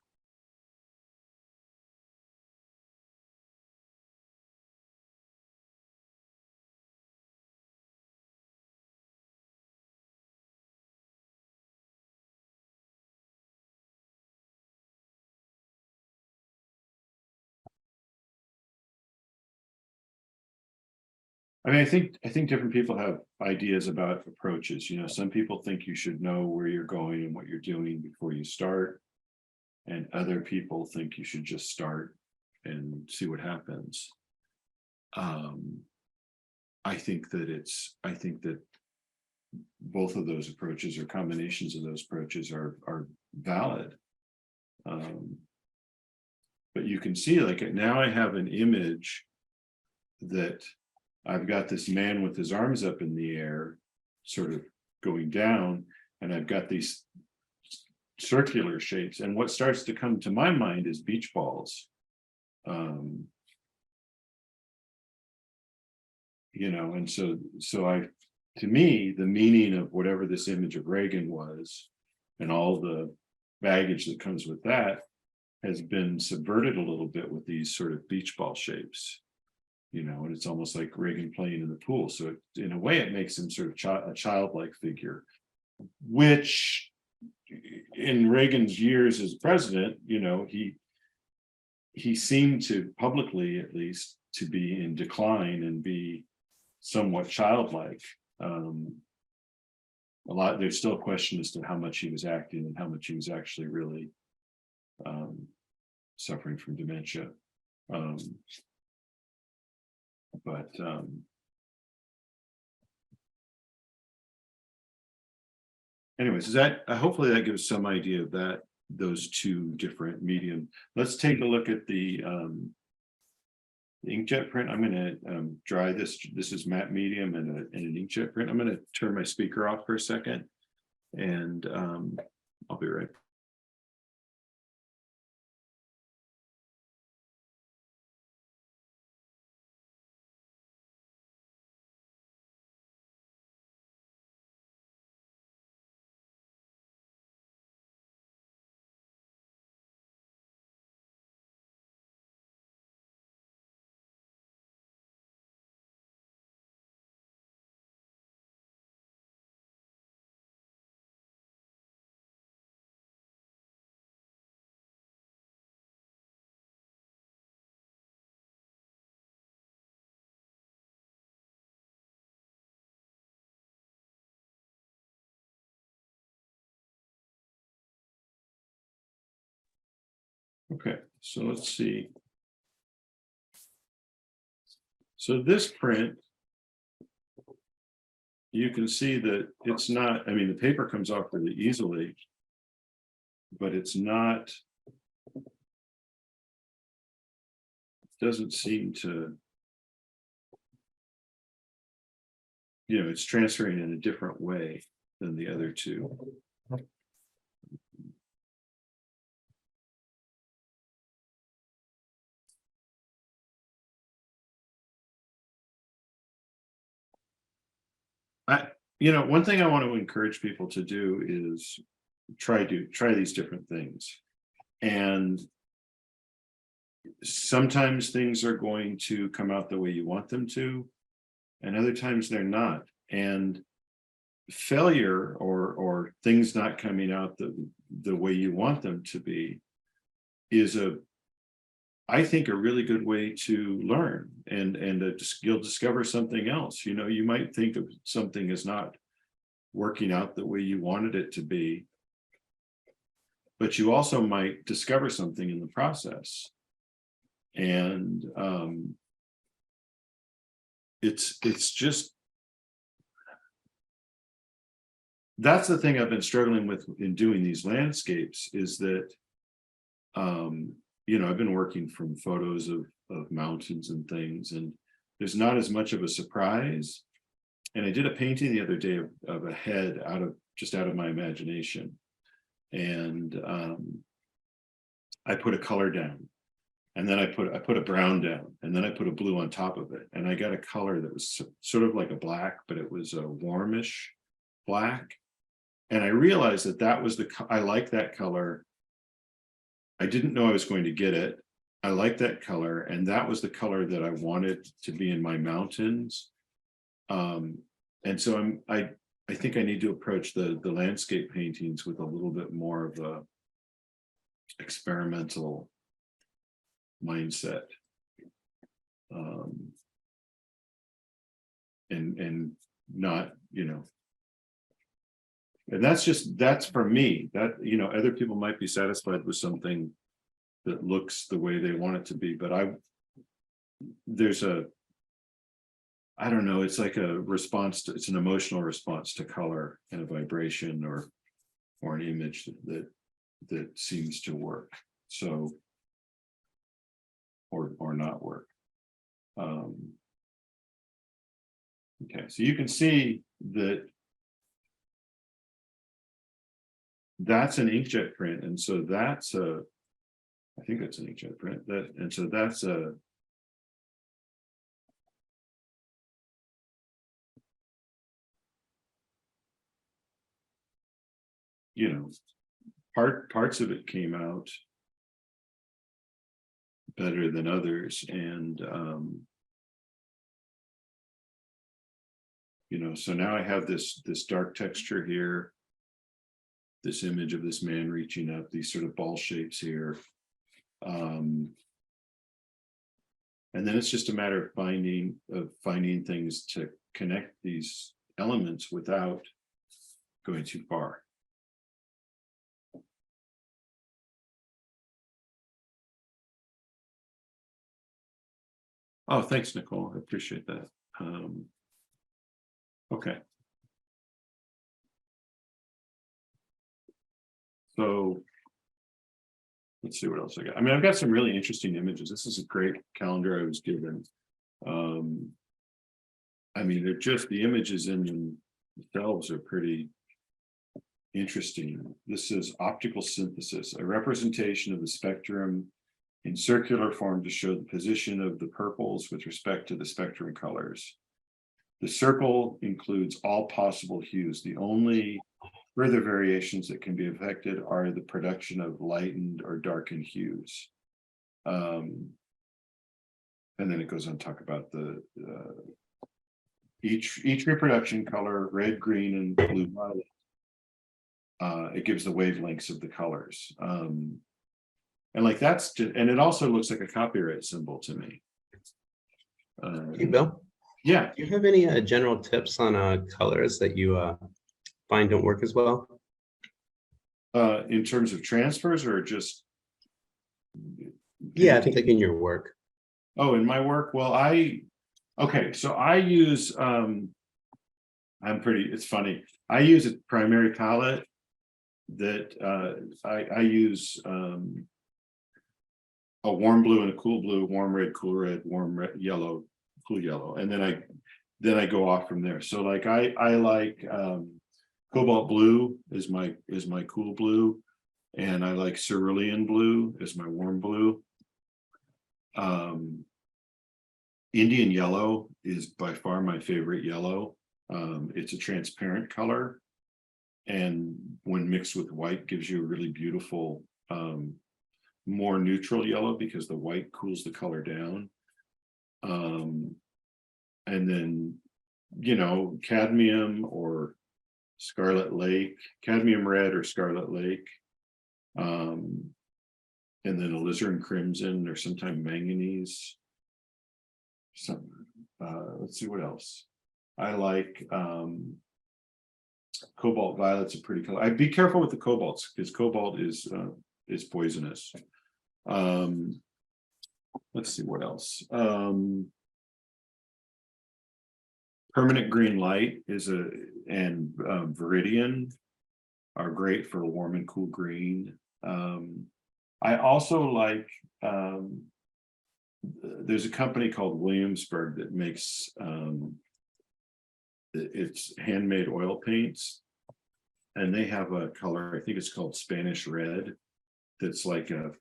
I mean, I think different people have ideas about approaches. Some people think you should know where you're going and what you're doing before you start, and other people think you should just start and see what happens. I think that both of those approaches, or combinations of those approaches, are valid. But you can see, like, now I have an image that I've got this man with his arms up in the air, sort of going down, and I've got these circular shapes. And what starts to come to my mind is beach balls. And so to me, the meaning of whatever this image of Reagan was, and all the baggage that comes with that, has been subverted a little bit with these sort of beach ball shapes. And it's almost like Reagan playing in the pool. So in a way, it makes him sort of a childlike figure, which in Reagan's years as president, he seemed to, publicly at least, to be in decline and be somewhat childlike. There's still a question as to how much he was acting and how much he was actually really suffering from dementia. But anyways, hopefully that gives some idea of those two different medium. Let's take a look at the inkjet print. I'm going to dry this. This is matte medium and an inkjet print. I'm going to turn my speaker off for a second, and I'll be right back. Okay, so let's see. So this print, you can see that it's not, I mean, the paper comes off really easily, but it's not, doesn't seem to, you know, it's transferring in a different way than the other two. You know, one thing I want to encourage people to do is try these different things. And sometimes things are going to come out the way you want them to, and other times they're not. And failure or things not coming out the way you want them to be is I think a really good way to learn, and you'll discover something else. You know, you might think of something as not working out the way you wanted it to be, but you also might discover something in the process. And it's just, that's the thing I've been struggling with in doing these landscapes, is that you know, I've been working from photos of mountains and things, and there's not as much of a surprise. And I did a painting the other day of a head just out of my imagination. And I put a color down, and then I put a brown down, and then I put a blue on top of it. And I got a color that was sort of like a black, but it was a warmish black. And I realized that was I like that color. I didn't know I was going to get it. I like that color, and that was the color that I wanted to be in my mountains. And so I think I need to approach the landscape paintings with a little bit more of a experimental mindset. And not, you know, and that's for me. That, you know, other people might be satisfied with something that looks the way they want it to be, but I don't know, it's like a response to, it's an emotional response to color and a vibration or an image that seems to work. So, or not work. Okay, so you can see that that's an inkjet print, and so that's I think that's an inkjet print, and so that's you know, parts of it came out better than others, and you know, so now I have this dark texture here, this image of this man reaching up, these sort of ball shapes here. And then it's just a matter of finding things to connect these elements without going too far. Oh, thanks, Nicole. I appreciate that. Okay. So let's see what else I got. I mean, I've got some really interesting images. This is a great calendar I was given. I mean, they're just, the images in themselves are pretty interesting. This is optical synthesis, a representation of the spectrum in circular form to show the position of the purples with respect to the spectrum colors. The circle includes all possible hues. The only further variations that can be affected are the production of lightened or darkened hues. And then it goes on to talk about the each reproduction color, red, green, and blue, violet. It gives the wavelengths of the colors. And like that's just, and it also looks like a copyright symbol to me. Hey, Bill. Yeah. Do you have any general tips on colors that you find don't work as well? In terms of transfers, or just? Yeah, I think in your work. Oh, in my work, well, I Okay, so I use it's funny. I use a primary palette that I use a warm blue and a cool blue, warm red, warm red, yellow, cool yellow, and then I go off from there. So like I like cobalt blue is my cool blue, and I like cerulean blue is my warm blue. Indian yellow is by far my favorite yellow. It's a transparent color, and when mixed with white gives you a really beautiful more neutral yellow, because the white cools the color down. And then, you know, cadmium or scarlet lake, cadmium red or scarlet lake, and then alizarin crimson or sometimes manganese. Let's see what else. I like cobalt violet's a pretty color. I'd be careful with the cobalts because cobalt is poisonous. Let's see what else. Permanent green light is and Viridian are great for warm and cool green. I also like there's a company called Williamsburg that makes it's handmade oil paints, and they have a color, I think it's called Spanish red, that's like a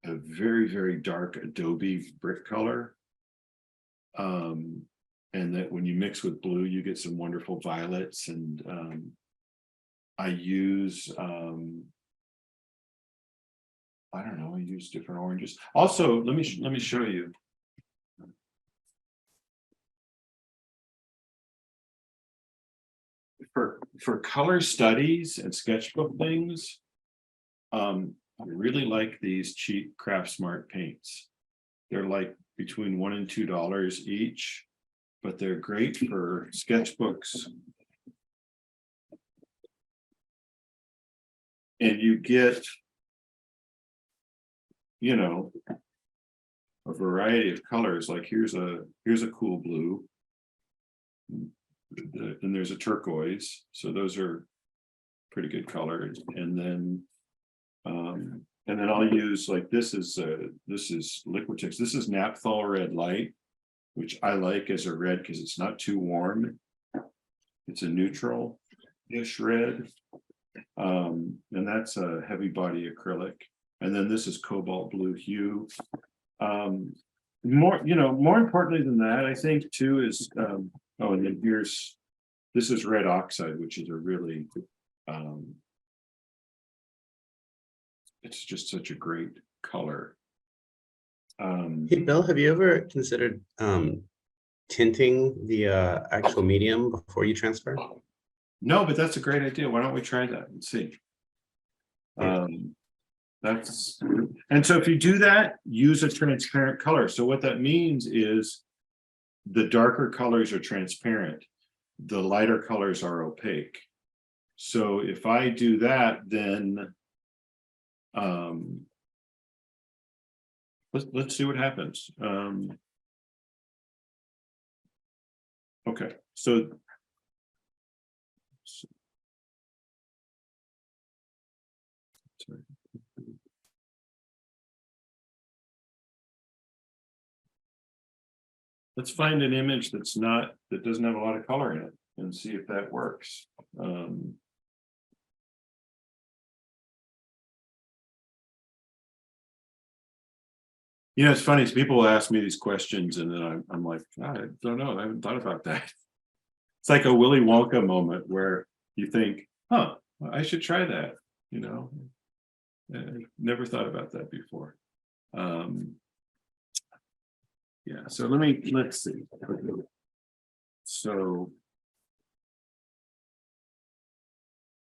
very, very dark adobe brick color. And that when you mix with blue, you get some wonderful violets. And I use I don't know, I use different oranges. Also, let me show you. For color studies and sketchbook things, I really like these cheap Craft Smart paints. They're like between $1 and $2 each, but they're great for sketchbooks. And you get, you know, a variety of colors. Like here's a cool blue, and there's a turquoise. So those are pretty good colors. And then I'll use, like, this is Liquitex. This is Naphthol red light, which I like as a red because it's not too warm. It's a neutral-ish red. And that's a heavy body acrylic. And then this is cobalt blue hue. More importantly than that, I think too is and then this is red oxide, which is a really it's just such a great color. Hey, Bill, have you ever considered tinting the actual medium before you transfer? No, but that's a great idea. Why don't we try that and see? And so if you do that, use a transparent color. So what that means is the darker colors are transparent, the lighter colors are opaque. So if I do that, then let's see what happens. Okay, so sorry. Let's find an image that doesn't have a lot of color in it and see if that works. You know, it's funny, people will ask me these questions and then I'm like, I don't know, I haven't thought about that. It's like a Willy Wonka moment where you think, huh, I should try that, you know. I never thought about that before. Yeah, so let's see. So,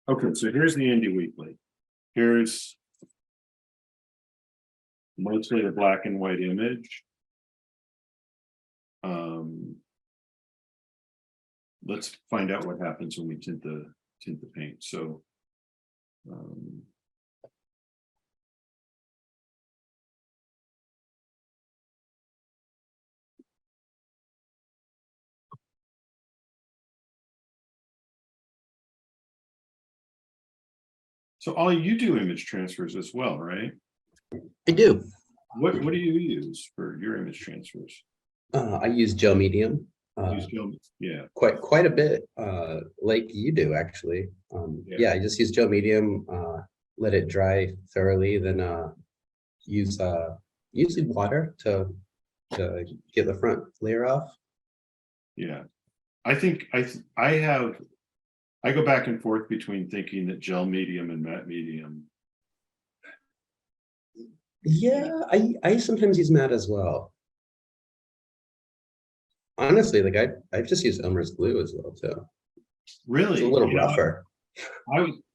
okay, so here's the Indie Weekly. Here's mostly a black and white image. Let's find out what happens when we tint the paint. So So all you do image transfers as well, right? I do. What do you use for your image transfers? I use gel medium. Use film? Yeah, Quite a bit, like you do actually. yeah, Yeah, I just use gel medium, let it dry thoroughly, then use usually water to get the front layer off. yeah. I think I go back and forth between thinking that gel medium and matte medium. Yeah, I sometimes use matte as well. Honestly, like I've just used Elmer's glue as well too. It's a Really, little rougher.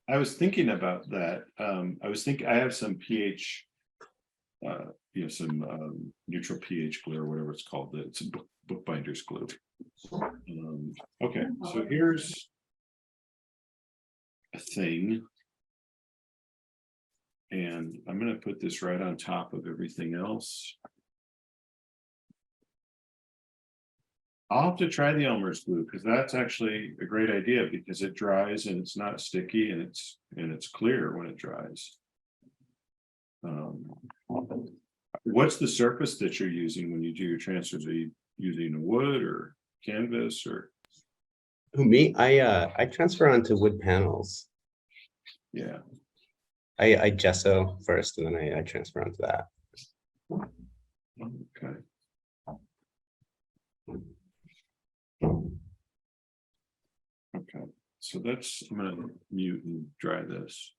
I was thinking about that. I was thinking I have some pH, some neutral pH glue or whatever it's called. It's a bookbinder's glue. Okay, so here's a thing, and I'm going to put this right on top of everything else. I'll have to try the Elmer's glue because that's actually a great idea because it dries and it's not sticky and it's clear when it dries. What's the surface that you're using when you do your transfers? Are you using wood or canvas or? Who, me? I transfer onto wood panels. Yeah. I gesso first and then I transfer onto that. Okay. Okay. So that's, I'm going to mute and dry this.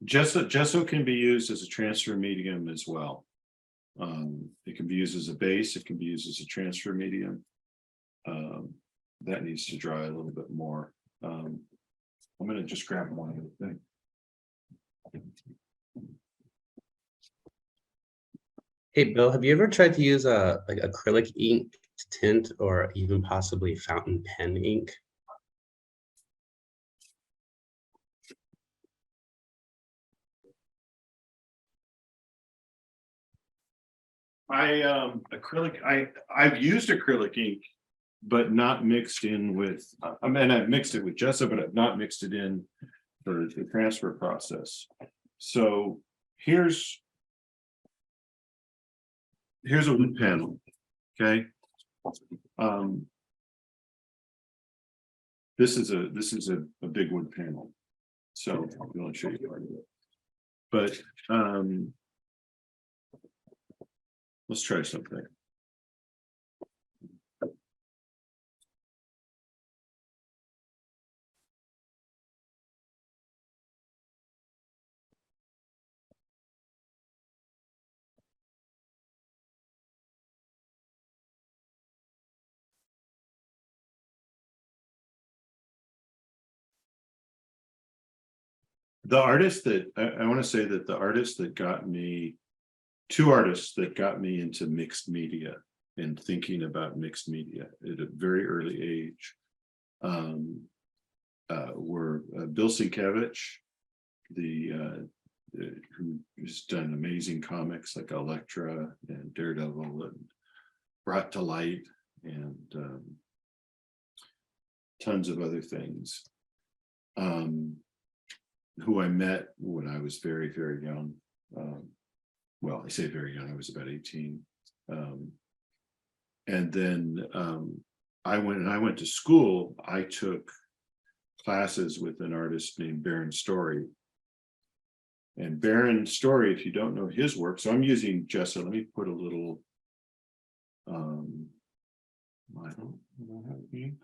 Gesso can be used as a transfer medium as well. It can be used as a base. It can be used as a transfer medium. That needs to dry a little bit more. I'm going to just grab one other thing. Hey Bill, have you ever tried to use a like acrylic ink to tint or even possibly fountain pen ink? I've used acrylic ink, but not mixed in with. I mean, I've mixed it with gesso, but I've not mixed it in for the transfer process. So here's a wood panel. Okay. This is a big wood panel. So I'm going to show you part of it. But let's try something. The artist that I want to say that the artist that got me, two artists that got me into mixed media and thinking about mixed media at a very early age were Bill Sienkiewicz, who has done amazing comics like Elektra and Daredevil and Brought to Light and tons of other things. Who I met when I was very, very young. Well, I say very young, I was about 18. And then I went to school, I took classes with an artist named Baron Story. And Baron Story, if you don't know his work, so I'm using gesso. Let me put a little, I don't have ink.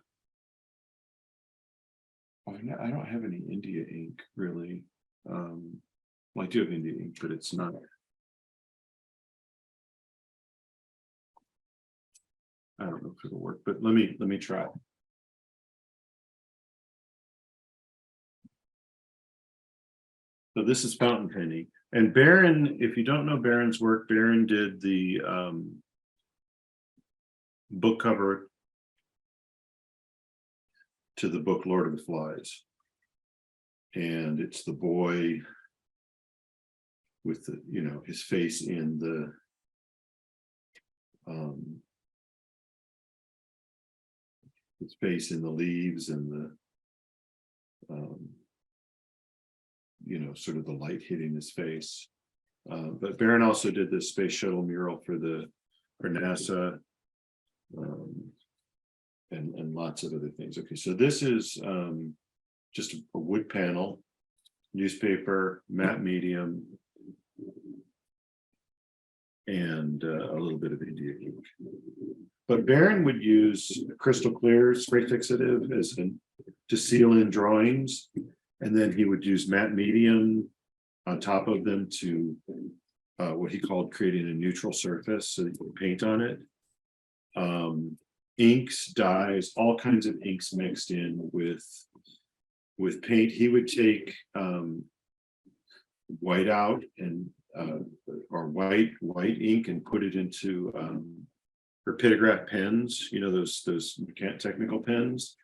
I don't have any India ink really. Well, I do have India ink, but it's not. I don't know if it'll work, but let me try. So this is fountain penning. And Barron, if you don't know Barron's work, Barron did the book cover to the book Lord of the Flies. And it's the boy with the, you know, his face in the his face in the leaves and the you know, sort of the light hitting his face. But Barron also did this space shuttle mural for NASA, and lots of other things. Okay, so this is just a wood panel, newspaper, matte medium, and a little bit of India ink. But Barron would use crystal clear spray fixative to seal in drawings, and then he would use matte medium on top of them to what he called creating a neutral surface so that you can paint on it. Inks, dyes, all kinds of inks mixed in with paint. He would take white out and or white ink and put it into rapidograph pens, you know, those technical pens,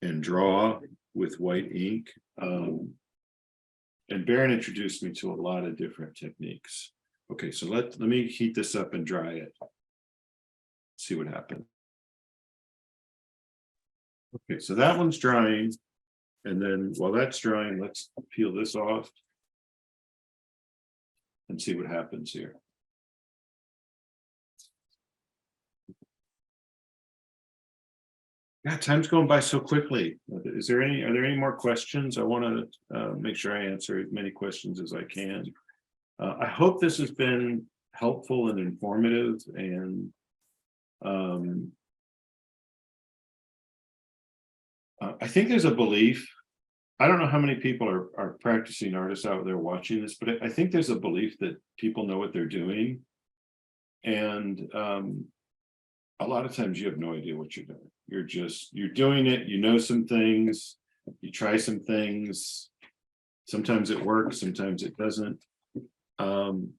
and draw with white ink. And Barron introduced me to a lot of different techniques. Okay, so let me heat this up and dry it. See what happens. Okay, so that one's drying. And then while that's drying, let's peel this off and see what happens here. Yeah, time's going by so quickly. Are there any more questions? I want to make sure I answer as many questions as I can. I hope this has been helpful and informative, and I think there's a belief. I don't know how many people are practicing artists out there watching this, but I think there's a belief that people know what they're doing. And a lot of times you have no idea what you're doing. You're doing it, you know some things, you try some things. Sometimes it works, sometimes it doesn't. One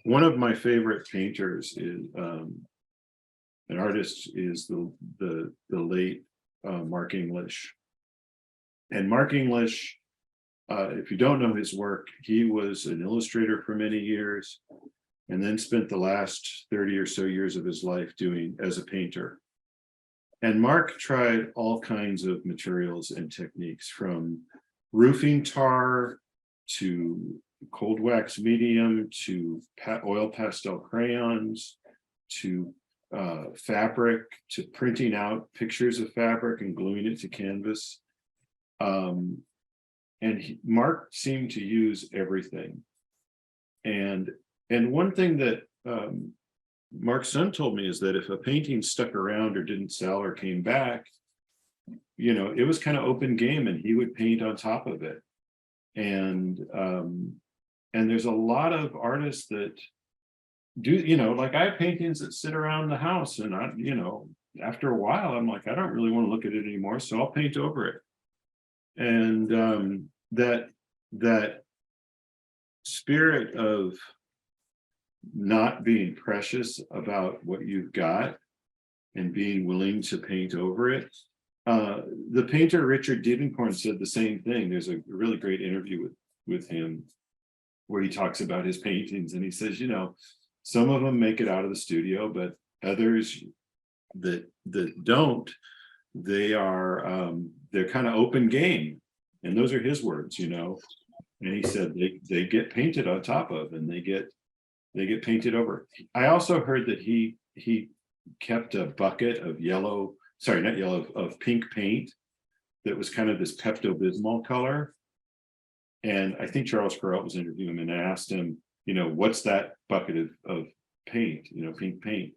of my favorite painters is an artist is the late Mark English. And Mark English, if you don't know his work, he was an illustrator for many years, and then spent the last 30 or so years of his life doing as a painter. And Mark tried all kinds of materials and techniques, from roofing tar to cold wax medium to oil pastel crayons to fabric, to printing out pictures of fabric and gluing it to canvas. Mark seemed to use everything. And one thing that Mark's son told me is that if a painting stuck around or didn't sell or came back, you know, it was kind of open game, and he would paint on top of it. And there's a lot of artists that do, you know, like I have paintings that sit around the house, and I, you know, after a while, I'm like, I don't really want to look at it anymore, so I'll paint over it. And that spirit of not being precious about what you've got and being willing to paint over it. The painter Richard Diebenkorn said the same thing. There's a really great interview with him where he talks about his paintings, and he says, you know, some of them make it out of the studio, but others that don't, they're kind of open game. And those are his words, you know. And he said they get painted on top of, and they get painted over. I also heard that he kept a bucket of of pink paint that was kind of this Pepto-Bismol color. And I think Charles Perrault was interviewing him, and I asked him, you know, what's that bucket of paint, you know, pink paint?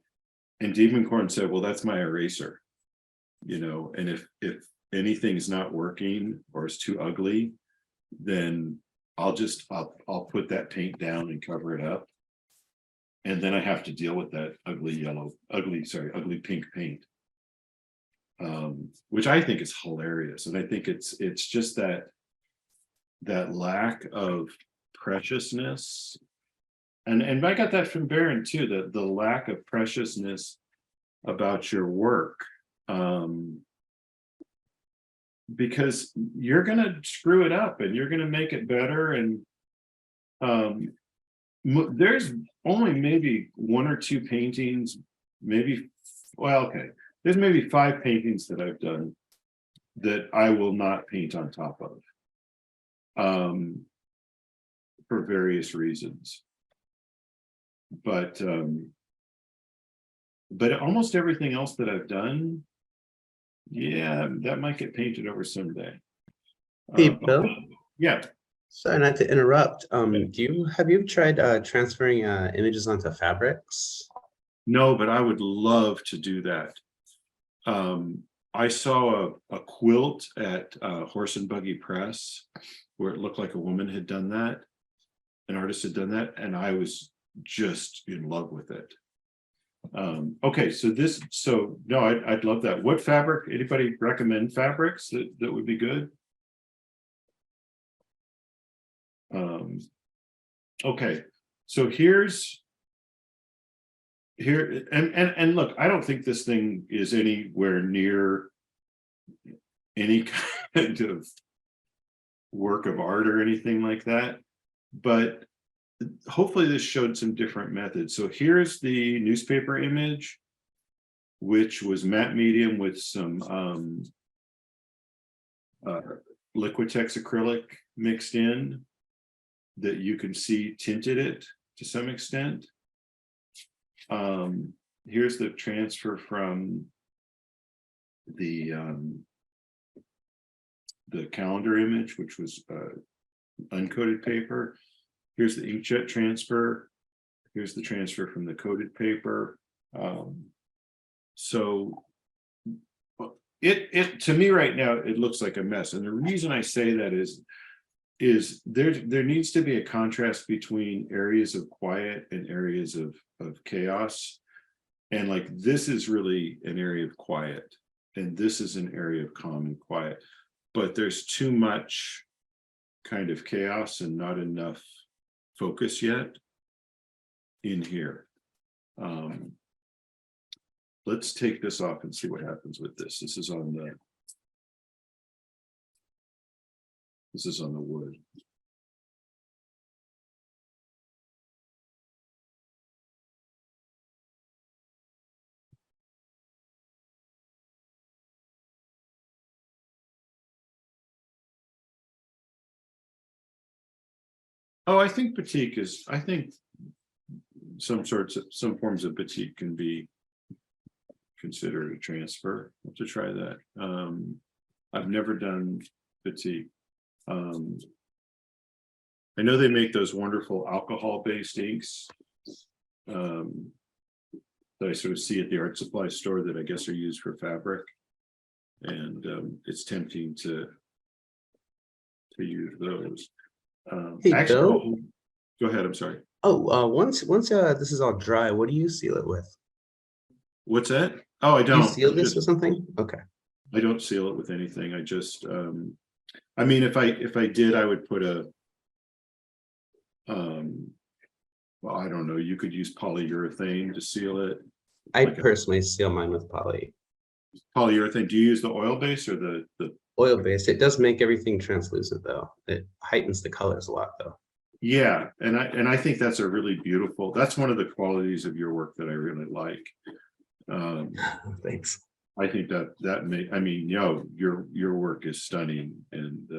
And Diebenkorn said, well, that's my eraser, you know, and if anything's not working or it's too ugly, then I'll put that paint down and cover it up. And then I have to deal with that ugly pink paint. Which I think is hilarious. And I think it's just that lack of preciousness. And I got that from Baron too, the lack of preciousness about your work. Because you're gonna screw it up and you're gonna make it better. And there's only maybe 1 or 2 paintings, maybe, well, okay, there's maybe 5 paintings that I've done that I will not paint on top of, for various reasons. But almost everything else that I've done, yeah, that might get painted over someday. Hey, Bill. Yeah. Sorry not to interrupt. Have you tried transferring images onto fabrics? No, but I would love to do that. I saw a quilt at Horse and Buggy Press where it looked like a woman had done that, an artist had done that, and I was just in love with it. Okay, so no, I'd love that. What fabric? Anybody recommend fabrics that would be good? Okay, so here, and look, I don't think this thing is anywhere near any kind of work of art or anything like that, but hopefully this showed some different methods. So here's the newspaper image, which was matte medium with some Liquitex acrylic mixed in, that you can see tinted it to some extent. Here's the transfer from the calendar image, which was uncoated paper. Here's the inkjet transfer. Here's the transfer from the coated paper. So it to me right now, it looks like a mess. And the reason I say that is there needs to be a contrast between areas of quiet and areas of chaos. And like, this is really an area of quiet, and this is an area of calm and quiet, but there's too much kind of chaos and not enough focus yet in here. Let's take this off and see what happens with this. This is on the wood. Oh, I think batik is, I think some forms of batik can be considered a transfer. I'll have to try that. I've never done batik. I know they make those wonderful alcohol-based inks that I sort of see at the art supply store that I guess are used for fabric. And it's tempting to use those. Hey, actually, Bill? Go ahead, I'm sorry. Oh, once this is all dry, what do you seal it with? What's that? Oh, I Do you don't. seal this with something? Okay. I don't seal it with anything. I just, I mean, if I did, I would put a, well, I don't know, you could use polyurethane to seal it. I Like personally seal mine with polyurethane. Do you use the oil base or the oil based. It does make everything translucent though. It heightens the colors a lot though. Yeah, and I think that's a really beautiful, that's one of the qualities of your work that I really like. Thanks. I think that may, I mean, your work is stunning, and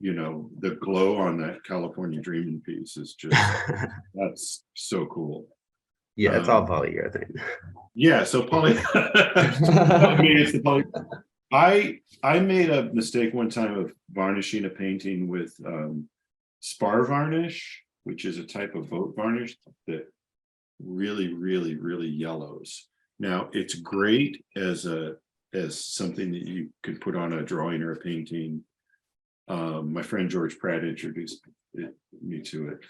you know, the glow on that California Dreaming piece is just that's so cool. Yeah, it's all polyurethane. Yeah, so poly. I mean, it's the poly. I made a mistake one time of varnishing a painting with spar varnish, which is a type of boat varnish that really yellows. Now it's great as a as something that you could put on a drawing or a painting. My friend George Pratt introduced me to it.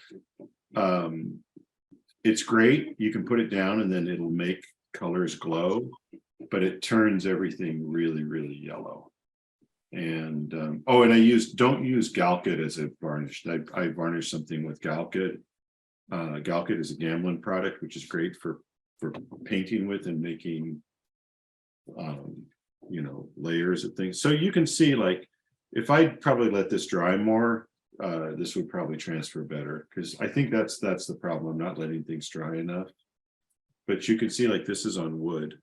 It's great. You can put it down and then it'll make colors glow, but it turns everything really, really yellow. And and don't use Galkit as a varnish. I varnish something with Galkit. Galkit is a Gamblin product, which is great for painting with and making layers of things. So you can see, like, if I probably let this dry more, this would probably transfer better, because I think that's the problem. I'm not letting things dry enough. But you can see, like, this is on wood,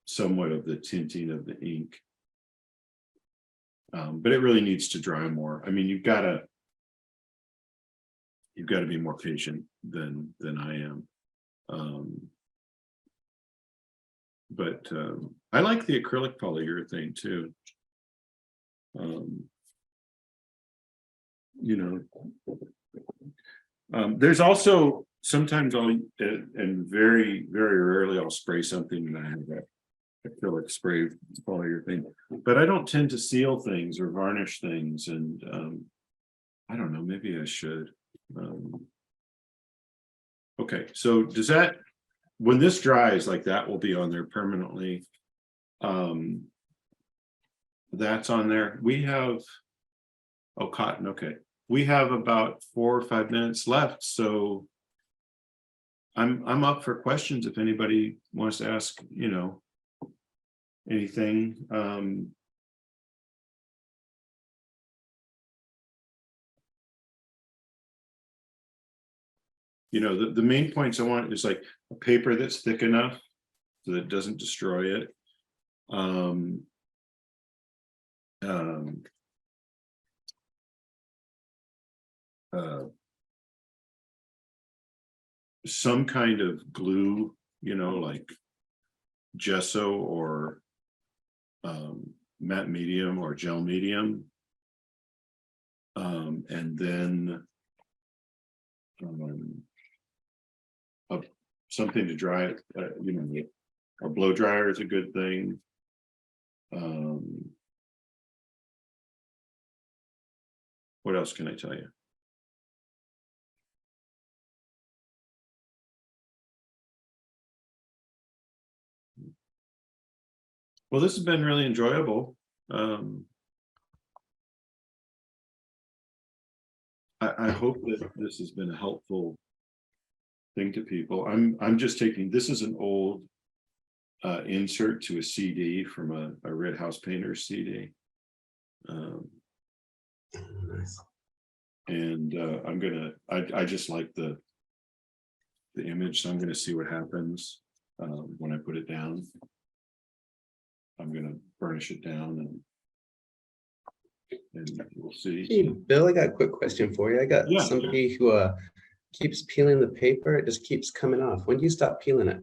somewhat of the tinting of the ink. But it really needs to dry more. I mean, you've got to be more patient than I am. But I like the acrylic polyurethane too. There's also sometimes and very, very rarely I'll spray something and I have that acrylic spray polyurethane, but I don't tend to seal things or varnish things, and I don't know, maybe I should. Okay, so does that, when this dries, like, that will be on there permanently. That's on there. We have, oh, cotton. Okay, we have about 4 or 5 minutes left, so I'm up for questions if anybody wants to ask, anything. The main points I want is, like, a paper that's thick enough so that it doesn't destroy it. Some kind of glue, like gesso or matte medium or gel medium, and then something to dry it. A blow dryer is a good thing. What else can I tell you? Well, this has been really enjoyable. I hope that this has been a helpful thing to people. I'm just taking, this is an old insert to a CD from a Red House Painters CD. Nice. And I just like the image, so I'm gonna see what happens when I put it down. I'm gonna burnish it down and we'll see. Hey, Bill, I got a quick question for you. I got Yeah. somebody who keeps peeling the paper. It just keeps coming off. When do you stop peeling it?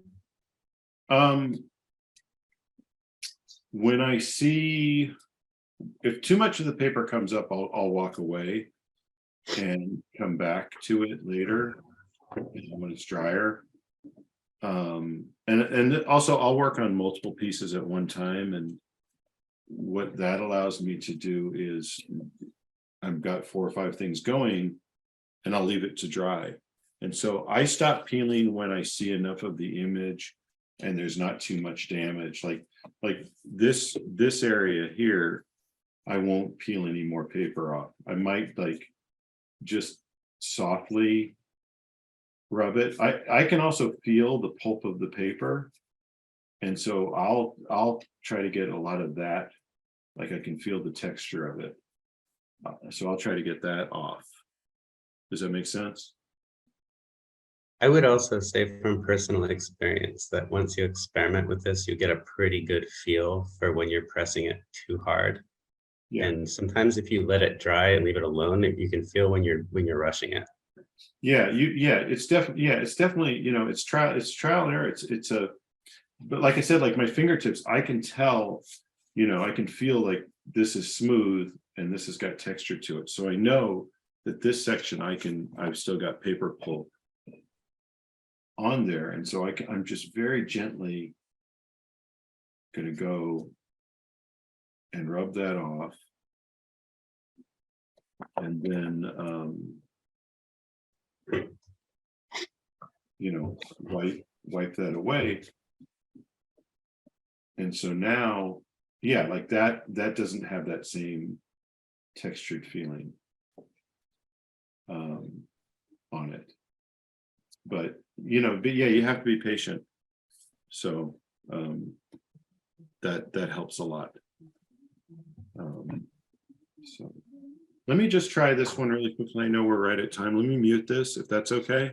When I see, if too much of the paper comes up, I'll walk away and come back to it later when it's drier. And also I'll work on multiple pieces at one time, and what that allows me to do is I've got 4 or 5 things going and I'll leave it to dry. And so I stop peeling when I see enough of the image and there's not too much damage. Like this area here, I won't peel any more paper off. I might, like, just softly rub it. I can also feel the pulp of the paper, and so I'll try to get a lot of that. Like, I can feel the texture of it, so I'll try to get that off. Does that make sense? I would also say from personal experience that once you experiment with this, you get a pretty good feel for when you're pressing it too hard. Yeah. And sometimes if you let it dry and leave it alone, you can feel when you're rushing it. Yeah, it's definitely, it's trial and error. But like I said, like, my fingertips, I can tell, I can feel like this is smooth and this has got texture to it. So I know that this section I've still got paper pulp on there, and so I'm just very gently going to go and rub that off. And then, you know, wipe that away. And so now, yeah, like that doesn't have that same textured feeling on it. But, you know, but yeah, you have to be patient. So that helps a lot. So let me just try this one really quickly. I know we're right at time. Let me mute this if that's okay.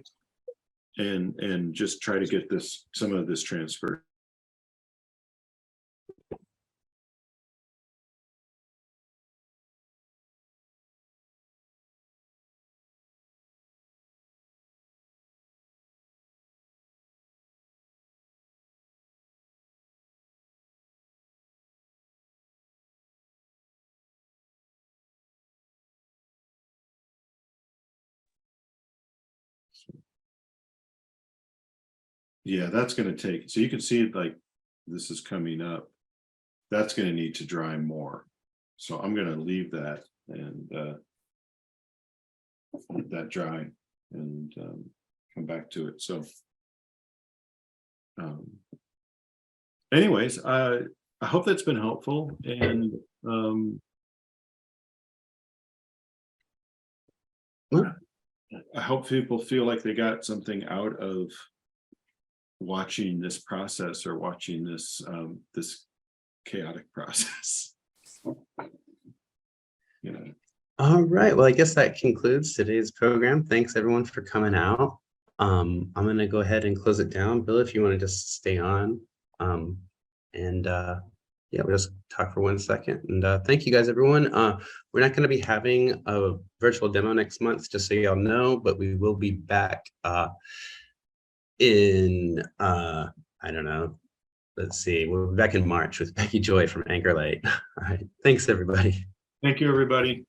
And just try to get some of this transferred. Yeah, that's going to take, so you can see it like this is coming up. That's going to need to dry more. So I'm going to leave that and let that dry and come back to it. So anyways, I hope that's been helpful. And I hope people feel like they got something out of watching this process or watching this this chaotic process. You know. All right. Well, I guess that concludes today's program. Thanks everyone for coming out. I'm going to go ahead and close it down. Bill, if you want to just stay on. Yeah, we'll just talk for 1 second. And thank you guys, everyone. We're not going to be having a virtual demo next month, just so y'all know, but we will be back in, I don't know, let's see, we'll be back in March with Becky Joy from Anchor Light. All right. Thanks, everybody. Thank you, everybody.